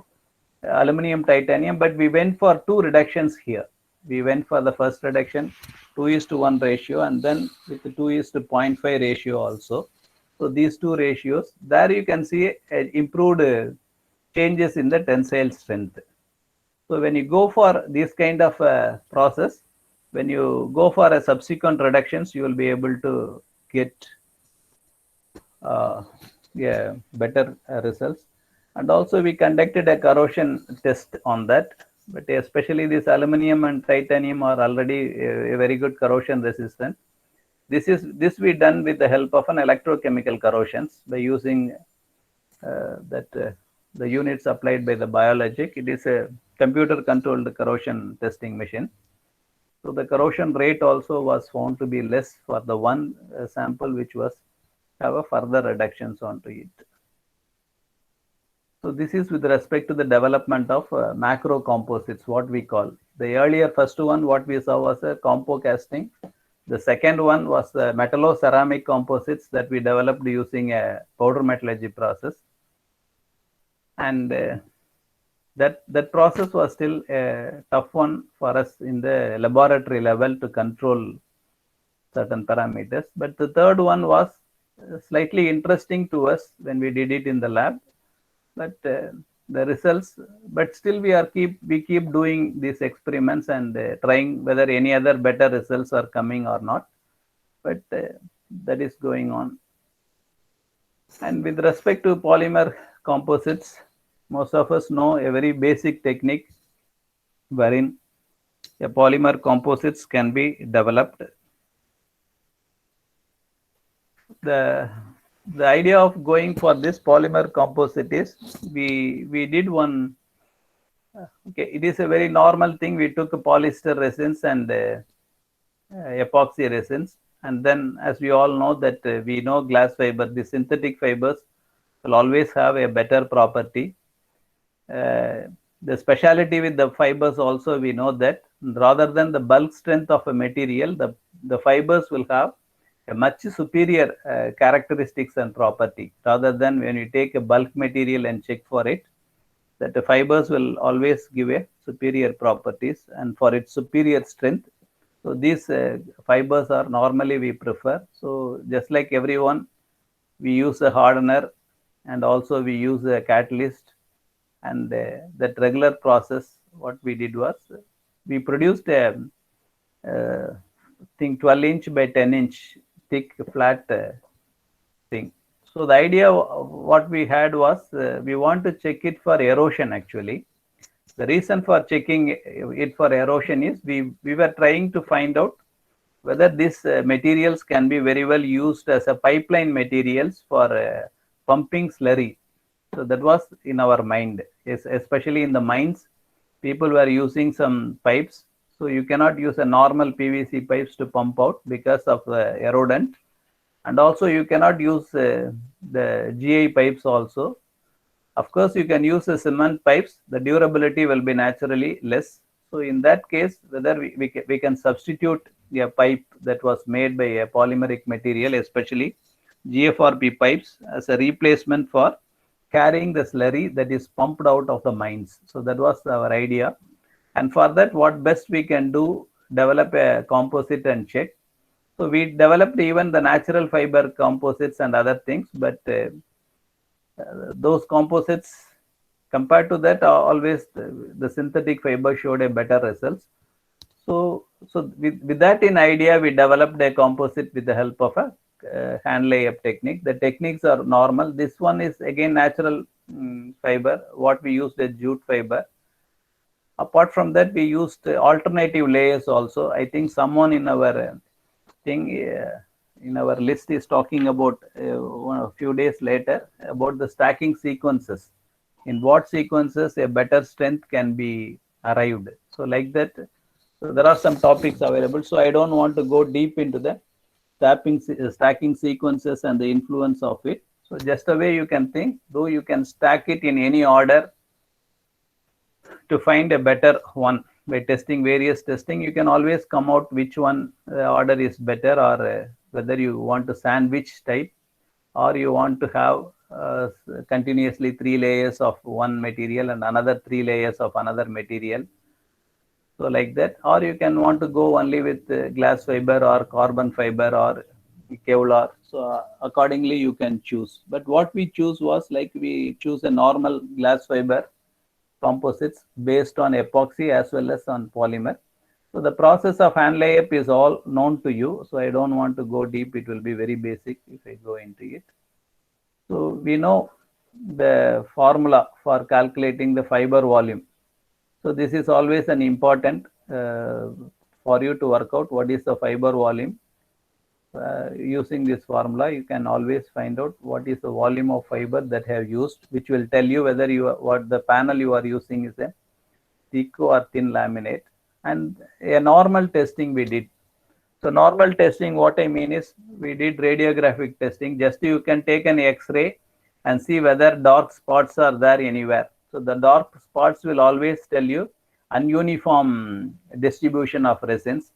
aluminum titanium, but we went for two reductions here. We went for the first reduction 2:1 ratio, and then with the 2:0.5 ratio also. So these two ratios, there you can see improved changes in the tensile strength. So when you go for this kind of process, when you go for a subsequent reductions, you will be able to get better results. And also we conducted a corrosion test on that. But especially this aluminum and titanium are already a very good corrosion resistant. This we done with the help of an electrochemical corrosions by using the units applied by the biologic. It is a computer-controlled corrosion testing machine. So the corrosion rate also was found to be less for the one sample which was have a further reductions onto it. So this is with respect to the development of macro composites, what we call. The earlier first one, what we saw was a compo casting. The second one was the metallo-ceramic composites that we developed using a powder metallurgy process. And that process was still a tough one for us in the laboratory level to control certain parameters. But the third one was slightly interesting to us when we did it in the lab. But the results, but still we keep doing these experiments and trying whether any other better results are coming or not. But that is going on. And with respect to polymer composites, most of us know a very basic technique wherein a polymer composites can be developed. The idea of going for this polymer composite is we did one. Okay, it is a very normal thing. We took a polyester resins and epoxy resins, and then as we all know that we know glass fiber, the synthetic fibers will always have a better property. The speciality with the fibers also, we know that rather than the bulk strength of a material, the fibers will have a much superior characteristics and property rather than when you take a bulk material and check for it, that the fibers will always give a superior properties and for its superior strength. So these fibers are normally we prefer. So just like everyone, we use a hardener and also we use a catalyst, and that regular process, what we did was we produced a thing 12-inch by 10-inch thick flat thing. So the idea what we had was we want to check it for erosion actually. The reason for checking it for erosion is we were trying to find out whether these materials can be very well used as a pipeline materials for pumping slurry. So that was in our mind, especially in the mines, people were using some pipes. So you cannot use a normal PVC pipes to pump out because of the erodent. And also you cannot use the GI pipes also. Of course, you can use the cement pipes, the durability will be naturally less. So in that case, whether we can substitute a pipe that was made by a polymeric material, especially GFRP pipes, as a replacement for carrying the slurry that is pumped out of the mines. So that was our idea. And for that, what best we can do, develop a composite and check. So we developed even the natural fiber composites and other things, but those composites compared to that always the synthetic fiber showed a better results. So with that in idea, we developed a composite with the help of a hand layup technique. The techniques are normal. This one is again natural fiber, what we used as jute fiber. Apart from that, we used alternative layers also. I think someone in our thing in our list is talking about a few days later about the stacking sequences. In what sequences a better strength can be arrived. So like that, so there are some topics available. So I don't want to go deep into the stacking sequences and the influence of it. So just a way you can think, though you can stack it in any order to find a better one by testing various testing, you can always come out which one order is better, or whether you want to sandwich type or you want to have continuously 3 layers of one material and another 3 layers of another material. So like that, or you can want to go only with glass fiber or carbon fiber or Kevlar. So accordingly you can choose. But what we choose was like we choose a normal glass fiber composites based on epoxy as well as on polymer. So the process of hand layup is all known to you. So I don't want to go deep. It will be very basic if I go into it. So we know the formula for calculating the fiber volume. So this is always an important for you to work out what is the fiber volume. using this formula, you can always find out what is the volume of fiber that have used, which will tell you whether what the panel you are using is a thick or thin laminate. And a normal testing we did. So normal testing, what I mean is we did radiographic testing. Just you can take an X-ray and see whether dark spots are there anywhere. So the dark spots will always tell you ununiform distribution of resins.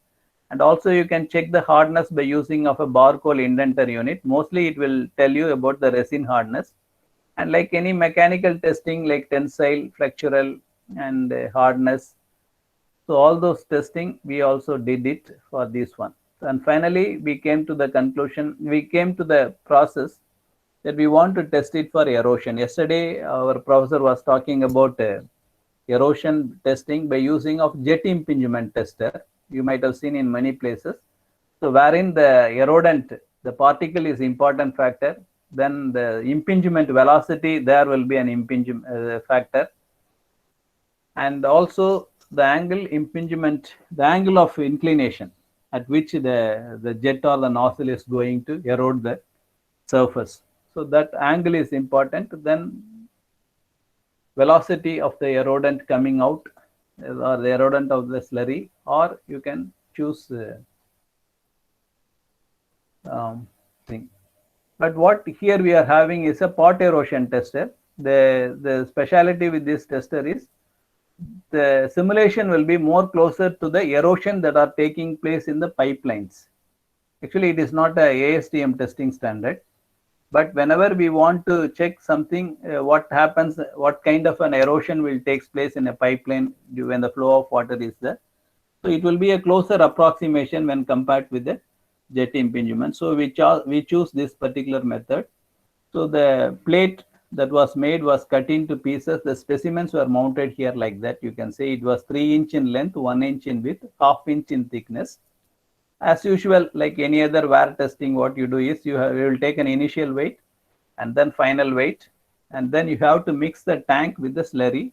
And also you can check the hardness by using of a Barkol indenter unit. Mostly it will tell you about the resin hardness. And like any mechanical testing like tensile, flexural, and hardness, so all those testing, we also did it for this one. And finally, we came to the conclusion, we came to the process that we want to test it for erosion. Yesterday, our professor was talking about erosion testing by using of jet impingement tester. You might have seen in many places. So wherein the erodent, the particle is important factor, then the impingement velocity, there will be an impingement factor. And also the angle impingement, the angle of inclination at which the jet or the nozzle is going to erode the surface. So that angle is important. Then velocity of the erodent coming out or the erodent of the slurry, or you can choose thing. But what here we are having is a pot erosion tester. The speciality with this tester is the simulation will be more closer to the erosion that are taking place in the pipelines. Actually, it is not a ASTM testing standard, but whenever we want to check something, what happens, what kind of an erosion will take place in a pipeline when the flow of water is there. So it will be a closer approximation when compared with the jet impingement. So we choose this particular method. So the plate that was made was cut into pieces. The specimens were mounted here like that. You can say it was 3 inch in length, 1 inch in width, ½ inch in thickness. As usual, like any other wear testing, what you do is you will take an initial weight and then final weight, and then you have to mix the tank with the slurry.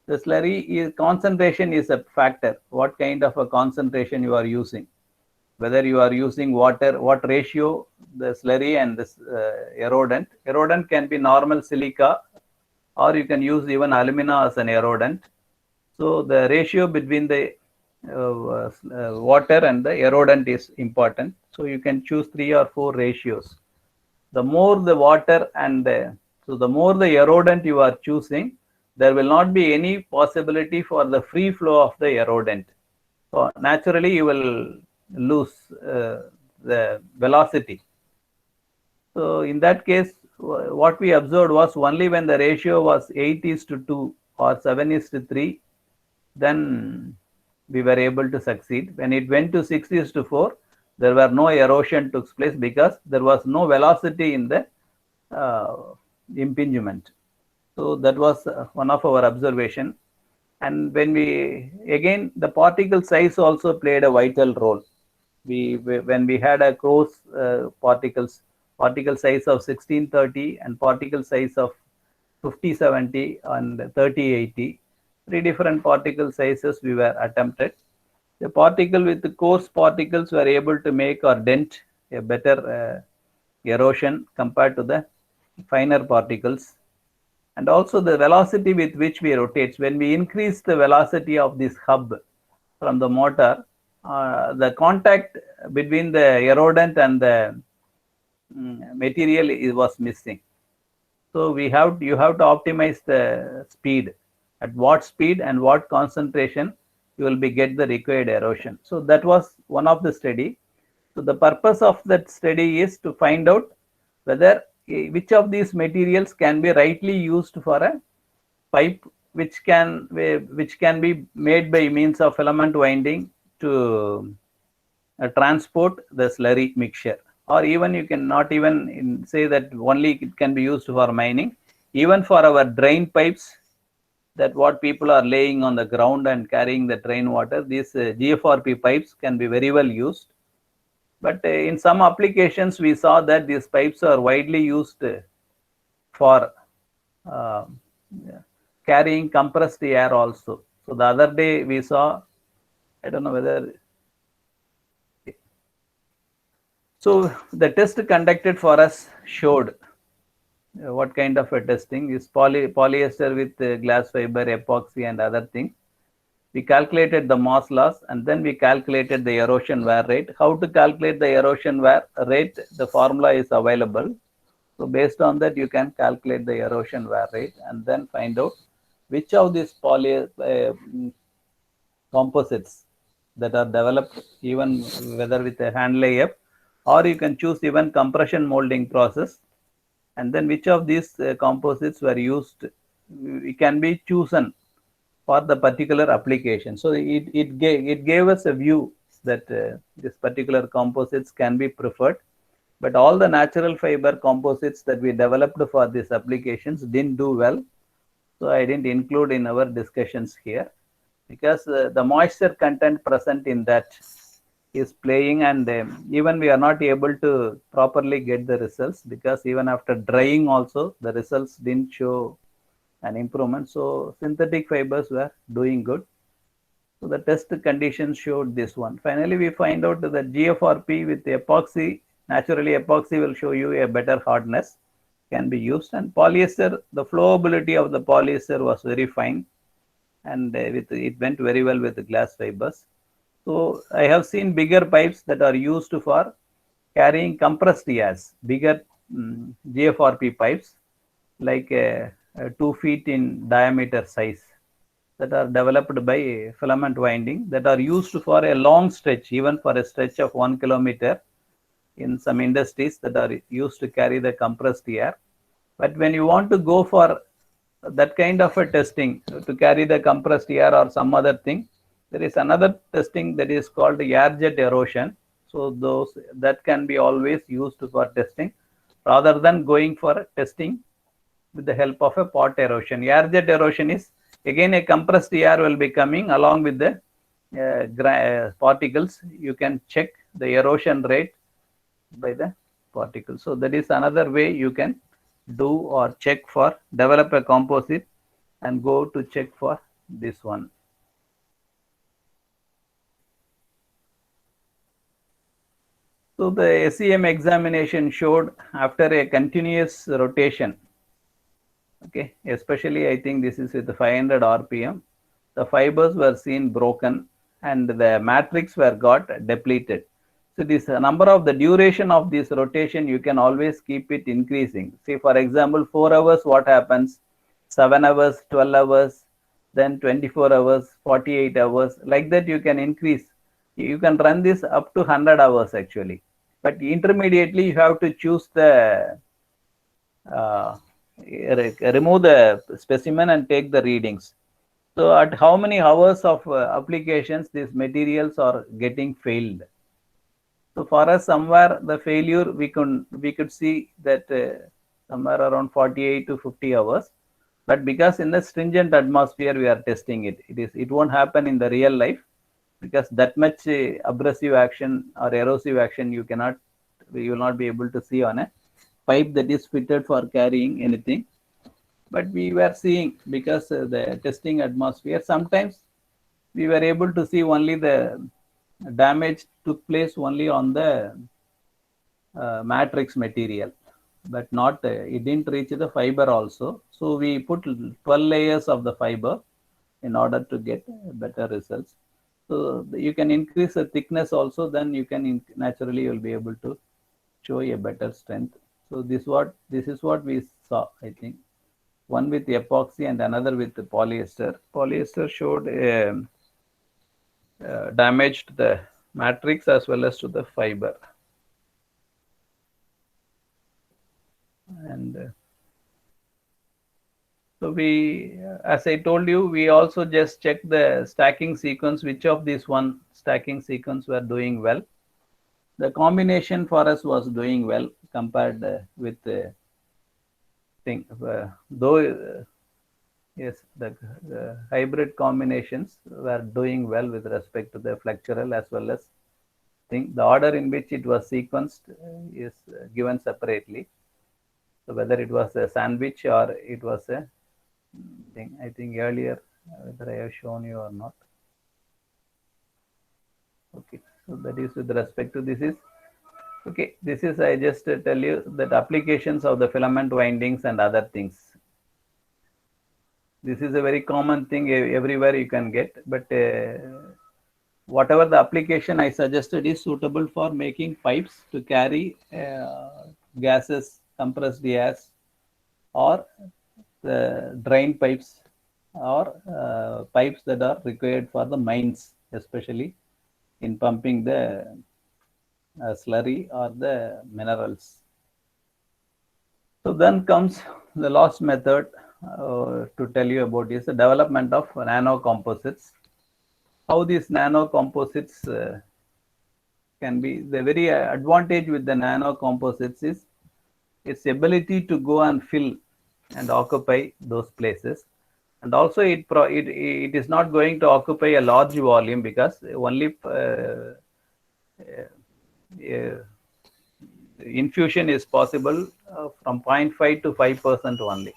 The slurry concentration is a factor. What kind of a concentration you are using? Whether you are using water, what ratio the slurry and this erodent. Erodent can be normal silica, or you can use even alumina as an erodent. So the ratio between the water and the erodent is important. So you can choose 3 or 4 ratios. The more the water and so the more the erodent you are choosing, there will not be any possibility for the free flow of the erodent. So naturally you will lose the velocity. So in that case, what we observed was only when the ratio was 8:2 or 7:3, then we were able to succeed. When it went to 6:4, there were no erosion took place because there was no velocity in the impingement. So that was one of our observation. And when we, again, the particle size also played a vital role. When we had a close particle size of 1630 and particle size of 5070 and 3080, 3 different particle sizes we were attempted. The particle with the coarse particles were able to make or dent a better erosion compared to the finer particles. And also the velocity with which we rotate. When we increase the velocity of this hub from the motor, the contact between the erodent and the material was missing. So you have to optimize the speed. At what speed and what concentration you will get the required erosion. So that was one of the study. So the purpose of that study is to find out whether which of these materials can be rightly used for a pipe which can be made by means of filament winding to transport the slurry mixture. Or even you can not even say that only it can be used for mining. Even for our drain pipes, that what people are laying on the ground and carrying the drain water, these GFRP pipes can be very well used. But in some applications, we saw that these pipes are widely used for carrying compressed air also. So the other day we saw, I don't know whether, So the test conducted for us showed what kind of a testing is polyester with glass fiber, epoxy and other things. We calculated the Mohs loss and then we calculated the erosion wear rate. How to calculate the erosion wear rate? The formula is available. So based on that, you can calculate the erosion wear rate and then find out which of these composites that are developed, even whether with a hand layup, or you can choose even compression molding process, and then which of these composites were used, it can be chosen for the particular application. So it gave us a view that this particular composites can be preferred, but all the natural fiber composites that we developed for these applications didn't do well. So I didn't include in our discussions here because the moisture content present in that is playing, and even we are not able to properly get the results because even after drying also the results didn't show an improvement. So synthetic fibers were doing good. So the test conditions showed this one. Finally, we find out that GFRP with epoxy, naturally epoxy will show you a better hardness, can be used, and polyester, the flowability of the polyester was very fine, and it went very well with the glass fibers. So I have seen bigger pipes that are used for carrying compressed airs, bigger GFRP pipes, like 2 feet in diameter size, that are developed by filament winding, that are used for a long stretch, even for a stretch of 1 kilometer in some industries that are used to carry the compressed air. But when you want to go for that kind of a testing to carry the compressed air or some other thing, there is another testing that is called air jet erosion. So those that can be always used for testing rather than going for testing with the help of a pot erosion. Air jet erosion is again a compressed air will be coming along with the particles. You can check the erosion rate by the particles. So that is another way you can do or check for develop a composite and go to check for this one. So the SEM examination showed after a continuous rotation, okay, especially I think this is with 500 RPM, the fibers were seen broken and the matrix were got depleted. So this number of the duration of this rotation, you can always keep it increasing. Say for example, 4 hours, what happens? 7 hours, 12 hours, then 24 hours, 48 hours, like that you can increase. You can run this up to 100 hours actually. But intermediately you have to choose the remove the specimen and take the readings. So at how many hours of applications these materials are getting failed. So for us, somewhere the failure we could see that somewhere around 48 to 50 hours. But because in the stringent atmosphere we are testing it, it won't happen in the real life because that much abrasive action or erosive action you will not be able to see on a pipe that is fitted for carrying anything. But we were seeing because the testing atmosphere, sometimes we were able to see only the damage took place only on the matrix material, but not it didn't reach the fiber also. So we put 12 layers of the fiber in order to get better results. So you can increase the thickness also, then you can naturally you'll be able to show a better strength. So this is what we saw, I think. One with epoxy and another with the polyester. Polyester showed damage to the matrix as well as to the fiber. And so we, as I told you, we also just checked the stacking sequence, which of these one stacking sequence were doing well. The combination for us was doing well compared with the thing, though yes, the hybrid combinations were doing well with respect to the flexural as well as thing. The order in which it was sequenced is given separately. So whether it was a sandwich or it was a thing, I think earlier whether I have shown you or not. Okay, so that is with respect to this is Okay, this is, I just tell you that applications of the filament windings and other things. This is a very common thing everywhere you can get, but whatever the application I suggested is suitable for making pipes to carry gases, compressed gas, or the drain pipes, or pipes that are required for the mines, especially in pumping the slurry or the minerals. So then comes the last method to tell you about is the development of nano composites. How these nano composites can be, the very advantage with the nano composites is its ability to go and fill and occupy those places. And also it is not going to occupy a large volume, because only infusion is possible from 0.5 to 5% only.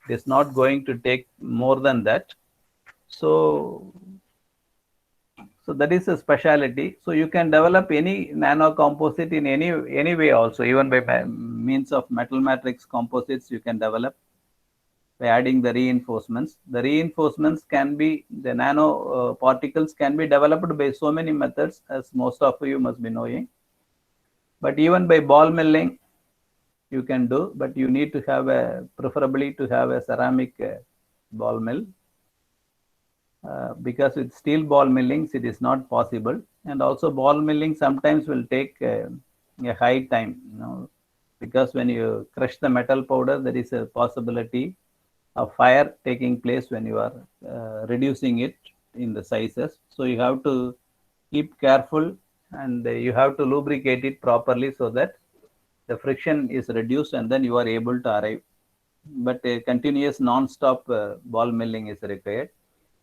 It is not going to take more than that. So that is a specialty. So you can develop any nano composite in any way also, even by means of metal matrix composites you can develop by adding the reinforcements. The reinforcements can be, the nano particles can be developed by so many methods, as most of you must be knowing. But even by ball milling you can do, but you need to have preferably to have a ceramic ball mill. Because with steel ball millings it is not possible, and also ball milling sometimes will take a high time, because when you crush the metal powder there is a possibility of fire taking place when you are reducing it in the sizes. So you have to keep careful, and you have to lubricate it properly so that the friction is reduced and then you are able to arrive. But a continuous non-stop ball milling is required.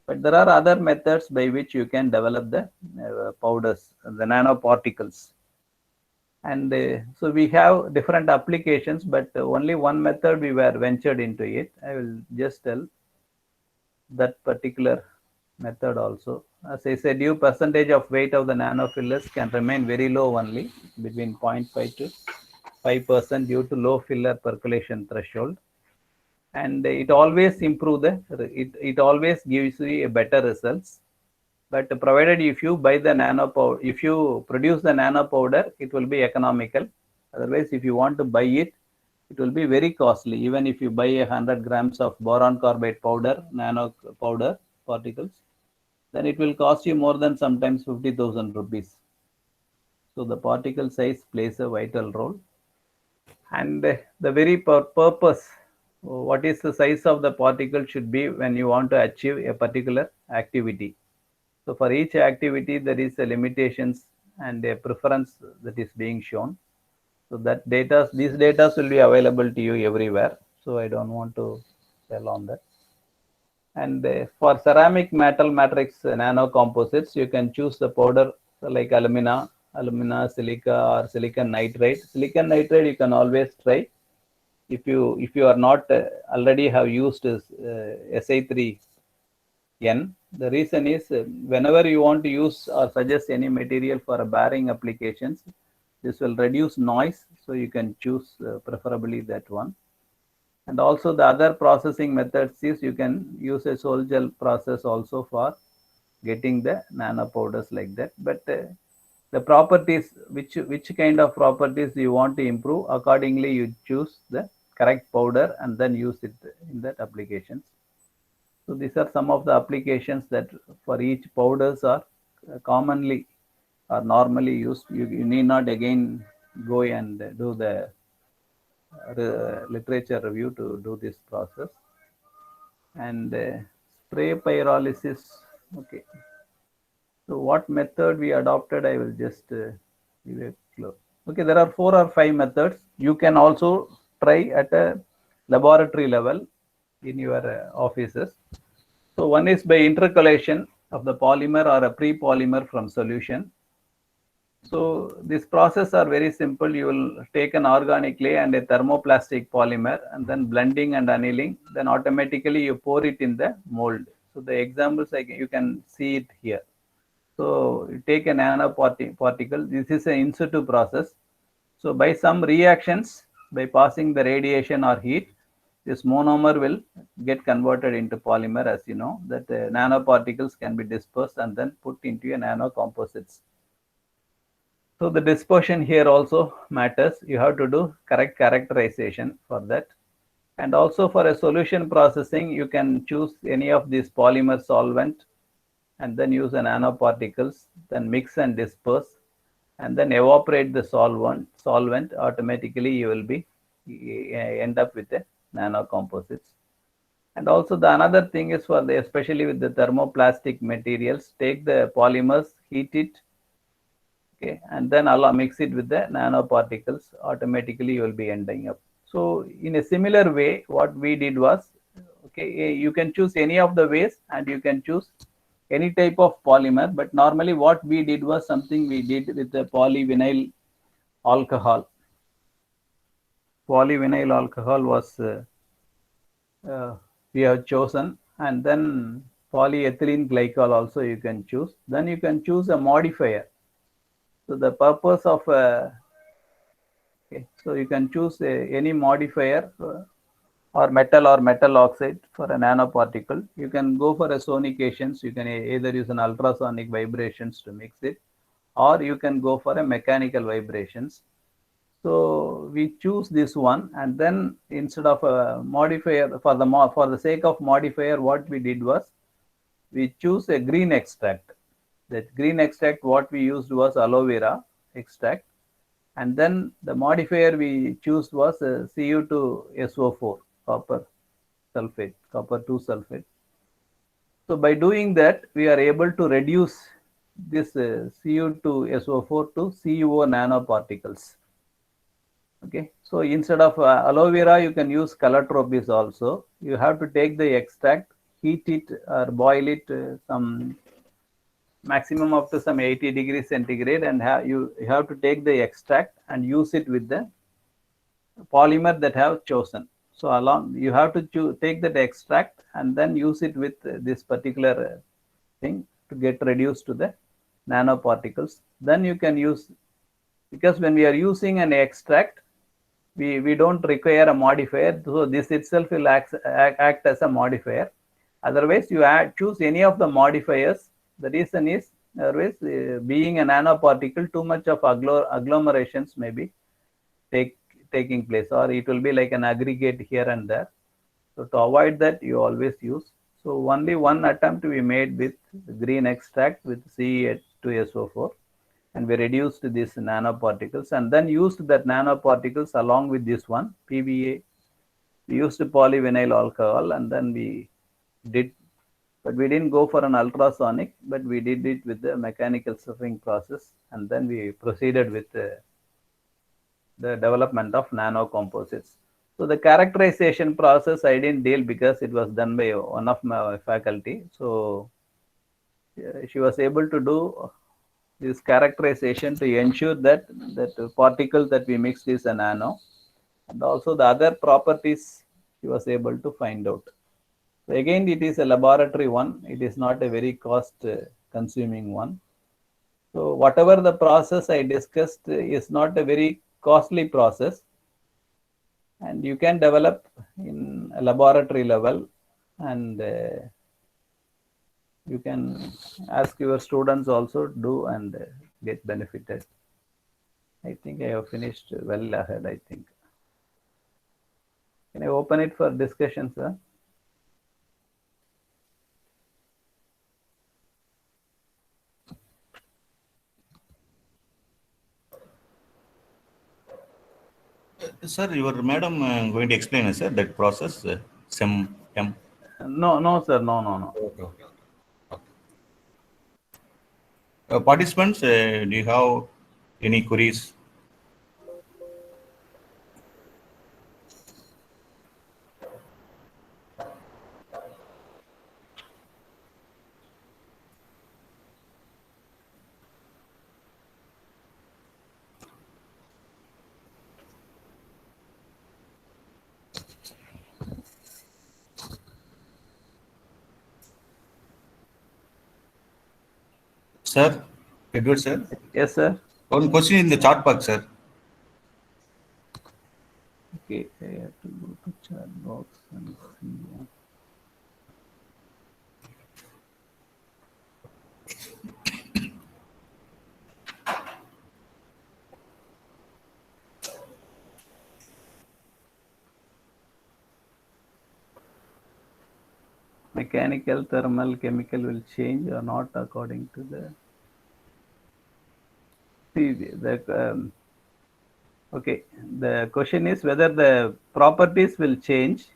But there are other methods by which you can develop the powders, the nanoparticles. And so we have different applications, but only one method we were ventured into it. I will just tell that particular method also. As I said, your percentage of weight of the nanofillers can remain very low, only between 0.5 to 5% due to low filler percolation threshold. And it always improve it always gives you a better results. But provided if you buy the nano powder, if you produce the nano powder, it will be economical. Otherwise, if you want to buy it, it will be very costly. Even if you buy 100 grams of boron carbide powder, nano powder particles, then it will cost you more than sometimes 50,000 rupees. So the particle size plays a vital role. And the very purpose, what is the size of the particle should be when you want to achieve a particular activity. So for each activity there is a limitations and a preference that is being shown. So that these data will be available to you everywhere. So I don't want to tell on that. And for ceramic metal matrix nano composites, you can choose the powder like alumina, silica, or silicon nitride. Silicon nitride you can always try if you are not already have used Si3N. The reason is whenever you want to use or suggest any material for bearing applications, this will reduce noise, so you can choose preferably that one. And also the other processing methods is you can use a sol gel process also for getting the nano powders like that. But the properties, which kind of properties you want to improve, accordingly you choose the correct powder and then use it in that applications. So these are some of the applications that for each powders are commonly or normally used. You need not again go and do the literature review to do this process. And spray pyrolysis. Okay. So what method we adopted, I will just give a close. Okay, there are 4 or 5 methods. You can also try at a laboratory level in your offices. So one is by intercalation of the polymer or a pre-polymer from solution. So this process are very simple. You will take an organic clay and a thermoplastic polymer, and then blending and annealing. Then automatically you pour it in the mold. So the examples you can see it here. So you take a nano particle. This is an in situ process. So by some reactions, by passing the radiation or heat, this monomer will get converted into polymer, as you know, that nanoparticles can be dispersed and then put into a nanocomposites. So the dispersion here also matters. You have to do correct characterization for that. And also for a solution processing, you can choose any of these polymer solvent and then use a nanoparticles, then mix and disperse, and then evaporate the solvent. Automatically you will be end up with a nanocomposites. And also the another thing is for the, especially with the thermoplastic materials, take the polymers, heat it, okay, and then mix it with the nanoparticles. Automatically you will be ending up. So in a similar way, what we did was, okay, you can choose any of the ways and you can choose any type of polymer, but normally what we did was something we did with the polyvinyl alcohol. Polyvinyl alcohol was we have chosen, and then polyethylene glycol also you can choose. Then you can choose a modifier. So the purpose of okay, so you can choose any modifier or metal oxide for a nanoparticle. You can go for a sonications. You can either use an ultrasonic vibrations to mix it, or you can go for a mechanical vibrations. So we choose this one, and then instead of a modifier, for the sake of modifier, what we did was we choose a green extract. That green extract what we used was aloe vera extract, and then the modifier we choose was Cu2SO4, copper sulfate, copper 2 sulfate. So by doing that, we are able to reduce this Cu2SO4 to CO nanoparticles. Okay, so instead of aloe vera, you can use calotropis also. You have to take the extract, heat it or boil it some maximum up to some 80 degrees centigrade, and you have to take the extract and use it with the polymer that have chosen. So you have to take that extract and then use it with this particular thing to get reduced to the nanoparticles. Then you can use, because when we are using an extract, we don't require a modifier, so this itself will act as a modifier. Otherwise, you choose any of the modifiers. The reason is, always being a nanoparticle, too much of agglomerations may be taking place, or it will be like an aggregate here and there. So to avoid that, you always use. So only one attempt we made with green extract with Ce2SO4. And we reduced these nanoparticles and then used that nanoparticles along with this one, PVA. We used polyvinyl alcohol, and then we did, but we didn't go for an ultrasonic, but we did it with the mechanical suffering process, and then we proceeded with the development of nanocomposites. So the characterization process I didn't deal because it was done by one of my faculty. So she was able to do this characterization to ensure that the particle that we mixed is a nano, and also the other properties she was able to find out. So again, it is a laboratory one. It is not a very cost consuming one. So whatever the process I discussed is not a very costly process, and you can develop in a laboratory level, and you can ask your students also do and get benefited. I think I have finished well ahead, I think. Can I open it for discussion, sir? Sir, your madam going to explain, sir, that process, SEM. No, sir, no. Okay. Participants, do you have any queries? Sir, Edward, sir. Yes, sir. One question in the chat box, sir. Okay, I have to go to chat box and see. Mechanical, thermal, chemical will change or not according to the. See, okay, the question is whether the properties will change,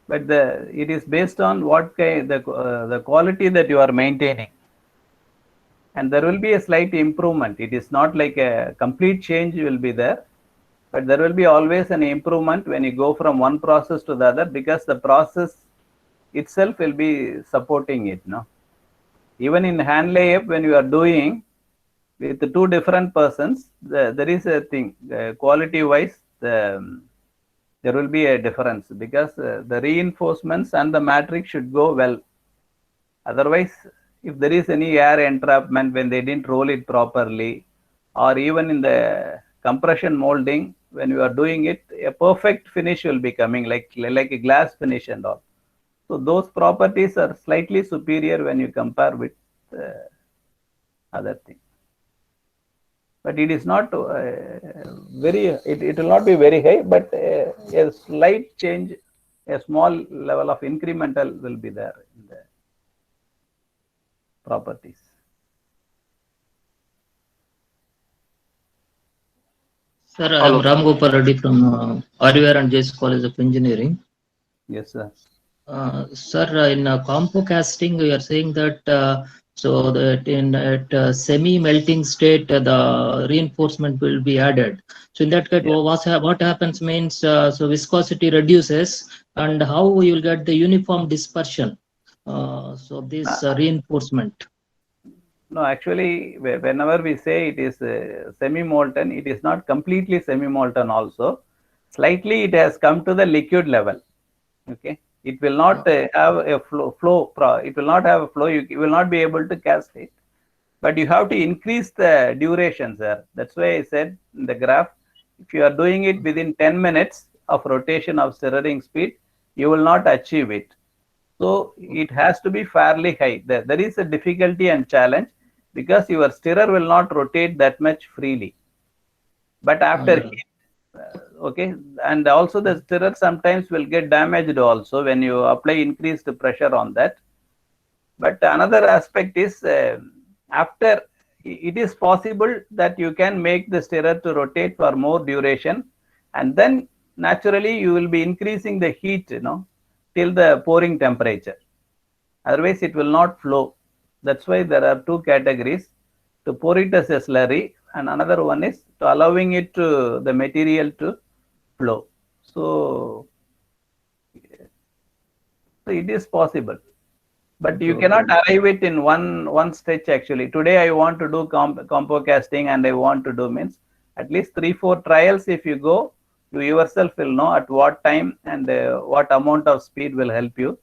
but it is based on what kind the quality that you are maintaining, and there will be a slight improvement. It is not like a complete change will be there, but there will be always an improvement when you go from one process to the other, because the process itself will be supporting it. No, even in hand layup, when you are doing with the two different persons, there is a thing, quality wise, there will be a difference, because the reinforcements and the matrix should go well. Otherwise, if there is any air entrapment when they didn't roll it properly, or even in the compression molding, when you are doing it, a perfect finish will be coming, like a glass finish and all. So those properties are slightly superior when you compare with other things. But it is not it will not be very high, but a slight change, a small level of incremental will be there in the properties. Sir, I am Ram Gopal Reddy from RUR and JS College of Engineering. Yes, sir. Sir, in compo casting, you are saying that so that in at semi-melting state, the reinforcement will be added. So in that case, what happens means so viscosity reduces, and how you will get the uniform dispersion. So this reinforcement. No, actually, whenever we say it is semi-molten, it is not completely semi-molten also. Slightly it has come to the liquid level. Okay. It will not have a flow. It will not have a flow. You will not be able to cast it. But you have to increase the duration, sir. That's why I said in the graph, if you are doing it within 10 minutes of rotation of stirring speed, you will not achieve it. So it has to be fairly high. There is a difficulty and challenge, because your stirrer will not rotate that much freely. But after heat, okay, and also the stirrer sometimes will get damaged also when you apply increased pressure on that. But another aspect is after it is possible that you can make the stirrer to rotate for more duration, and then naturally you will be increasing the heat, till the pouring temperature. Otherwise, it will not flow. That's why there are two categories: to pour it as a slurry, and another one is to allowing it to the material to flow. So it is possible, but you cannot arrive it in one stretch. Actually, today I want to do compo casting, and I want to do means at least 3-4 trials. If you go, you yourself will know at what time and what amount of speed will help you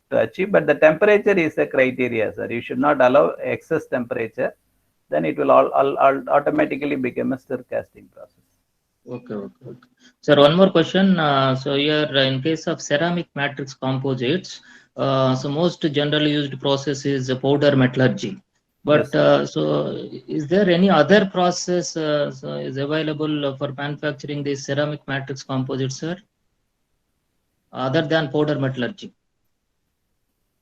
to achieve. But the temperature is a criteria, sir. You should not allow excess temperature. Then it will all automatically become a stir casting process. Okay. Sir, one more question. So here, in case of ceramic matrix composites, so most generally used process is powder metallurgy. But Yes. so is there any other process so is available for manufacturing these ceramic matrix composites, sir, other than powder metallurgy?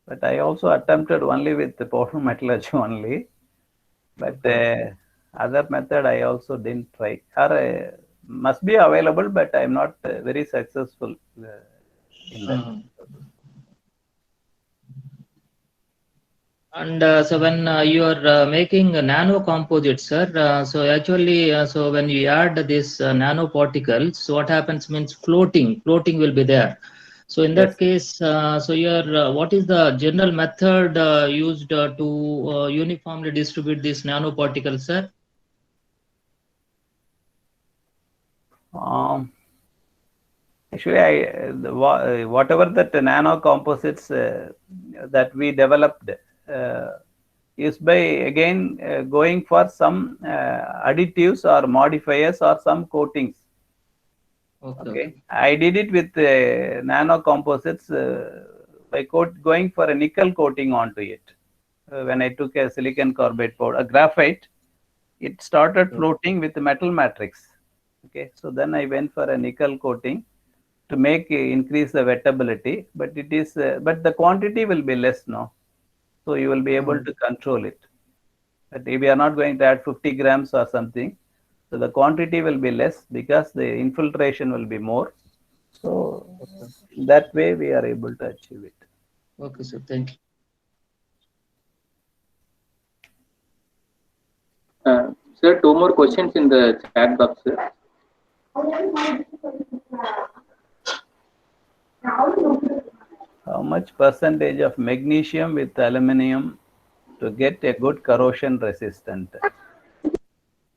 But I also attempted only with the powder metallurgy only. But other method I also didn't try. Or must be available, but I'm not very successful in that. And so when you are making nano composites, sir, so actually, so when you add this nanoparticles, so what happens means floating will be there. So in that case, so your what is the general method used to uniformly distribute these nanoparticles, sir? Actually, whatever that nano composites that we developed is by again going for some additives or modifiers or some coatings. Okay. I did it with nano composites by going for a nickel coating onto it. When I took a silicon carbide powder, a graphite, it started floating with metal matrix. Okay, so then I went for a nickel coating to make increase the wettability, but it is but the quantity will be less now, so you will be able to control it. But we are not going to add 50 grams or something, so the quantity will be less because the infiltration will be more. So that way we are able to achieve it. Okay, sir. Thank you. Sir, two more questions in the chat box, sir. How much percentage of magnesium with aluminum to get a good corrosion resistant?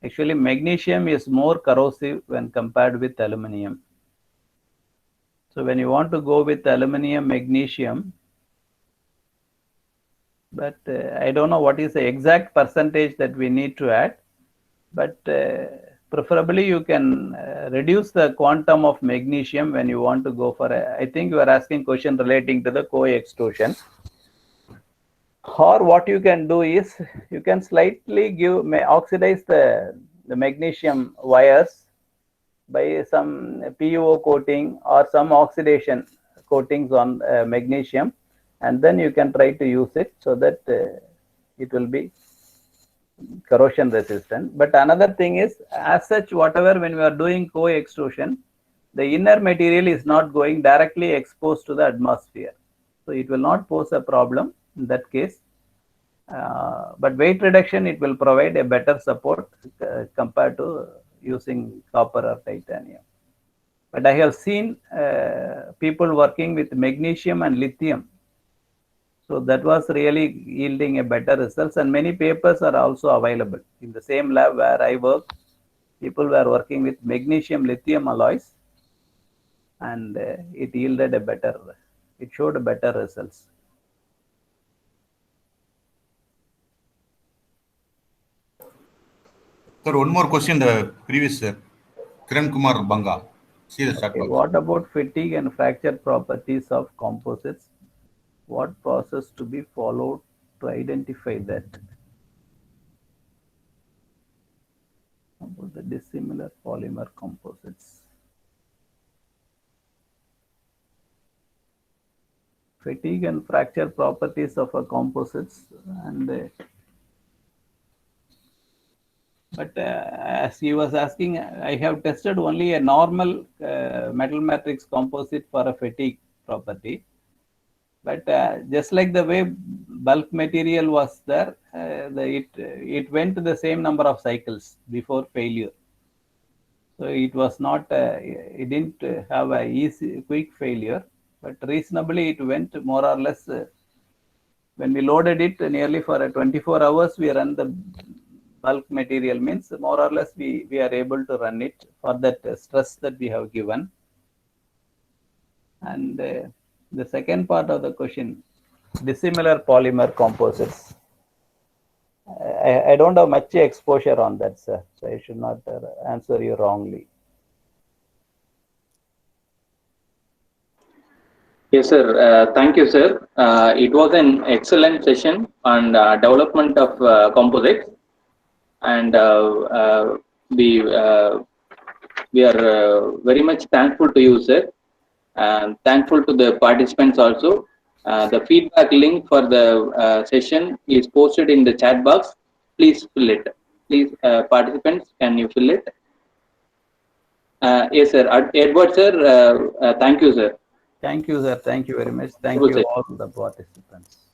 Actually, magnesium is more corrosive when compared with aluminum. So when you want to go with aluminum magnesium, but I don't know what is the exact percentage that we need to add, but preferably you can reduce the quantum of magnesium when you want to go for I think you are asking question relating to the co-extrusion. Or what you can do is you can slightly oxidize the magnesium wires by some PUO coating or some oxidation coatings on magnesium, and then you can try to use it so that it will be corrosion resistant. But another thing is, as such, whatever when we are doing co-extrusion, the inner material is not going directly exposed to the atmosphere, so it will not pose a problem in that case. But weight reduction, it will provide a better support compared to using copper or titanium. But I have seen people working with magnesium and lithium. So that was really yielding a better results, and many papers are also available. In the same lab where I work, people were working with magnesium lithium alloys, and it yielded a better, it showed better results. Sir, one more question, the previous Kiran Kumar Banga. See the chat box. What about fatigue and fracture properties of composites? What process to be followed to identify that? About the dissimilar polymer composites. Fatigue and fracture properties of a composites, and but as he was asking, I have tested only a normal metal matrix composite for a fatigue property. But just like the way bulk material was there, it went to the same number of cycles before failure. So it was not, it didn't have a easy, quick failure, but reasonably it went more or less. When we loaded it nearly for 24 hours, we run the bulk material, means more or less we are able to run it for that stress that we have given. And the second part of the question, dissimilar polymer composites. I don't have much exposure on that, sir, so I should not answer you wrongly. Yes, sir. Thank you, sir. It was an excellent session on development of composites, and we are very much thankful to you, sir, and thankful to the participants also. The feedback link for the session is posted in the chat box. Please fill it. Please, participants, can you fill it? Yes, sir. Edward, sir. Thank you, sir. Thank you, sir. Thank you very much. Thank you all the participants.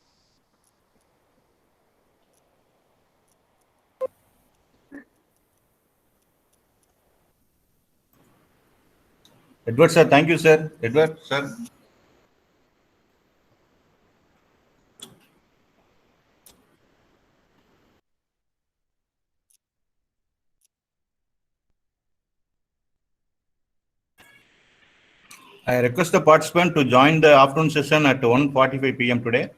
Edward, sir. Thank you, sir. Edward, sir. I request the participant to join the afternoon session at 1:45 p.m. today.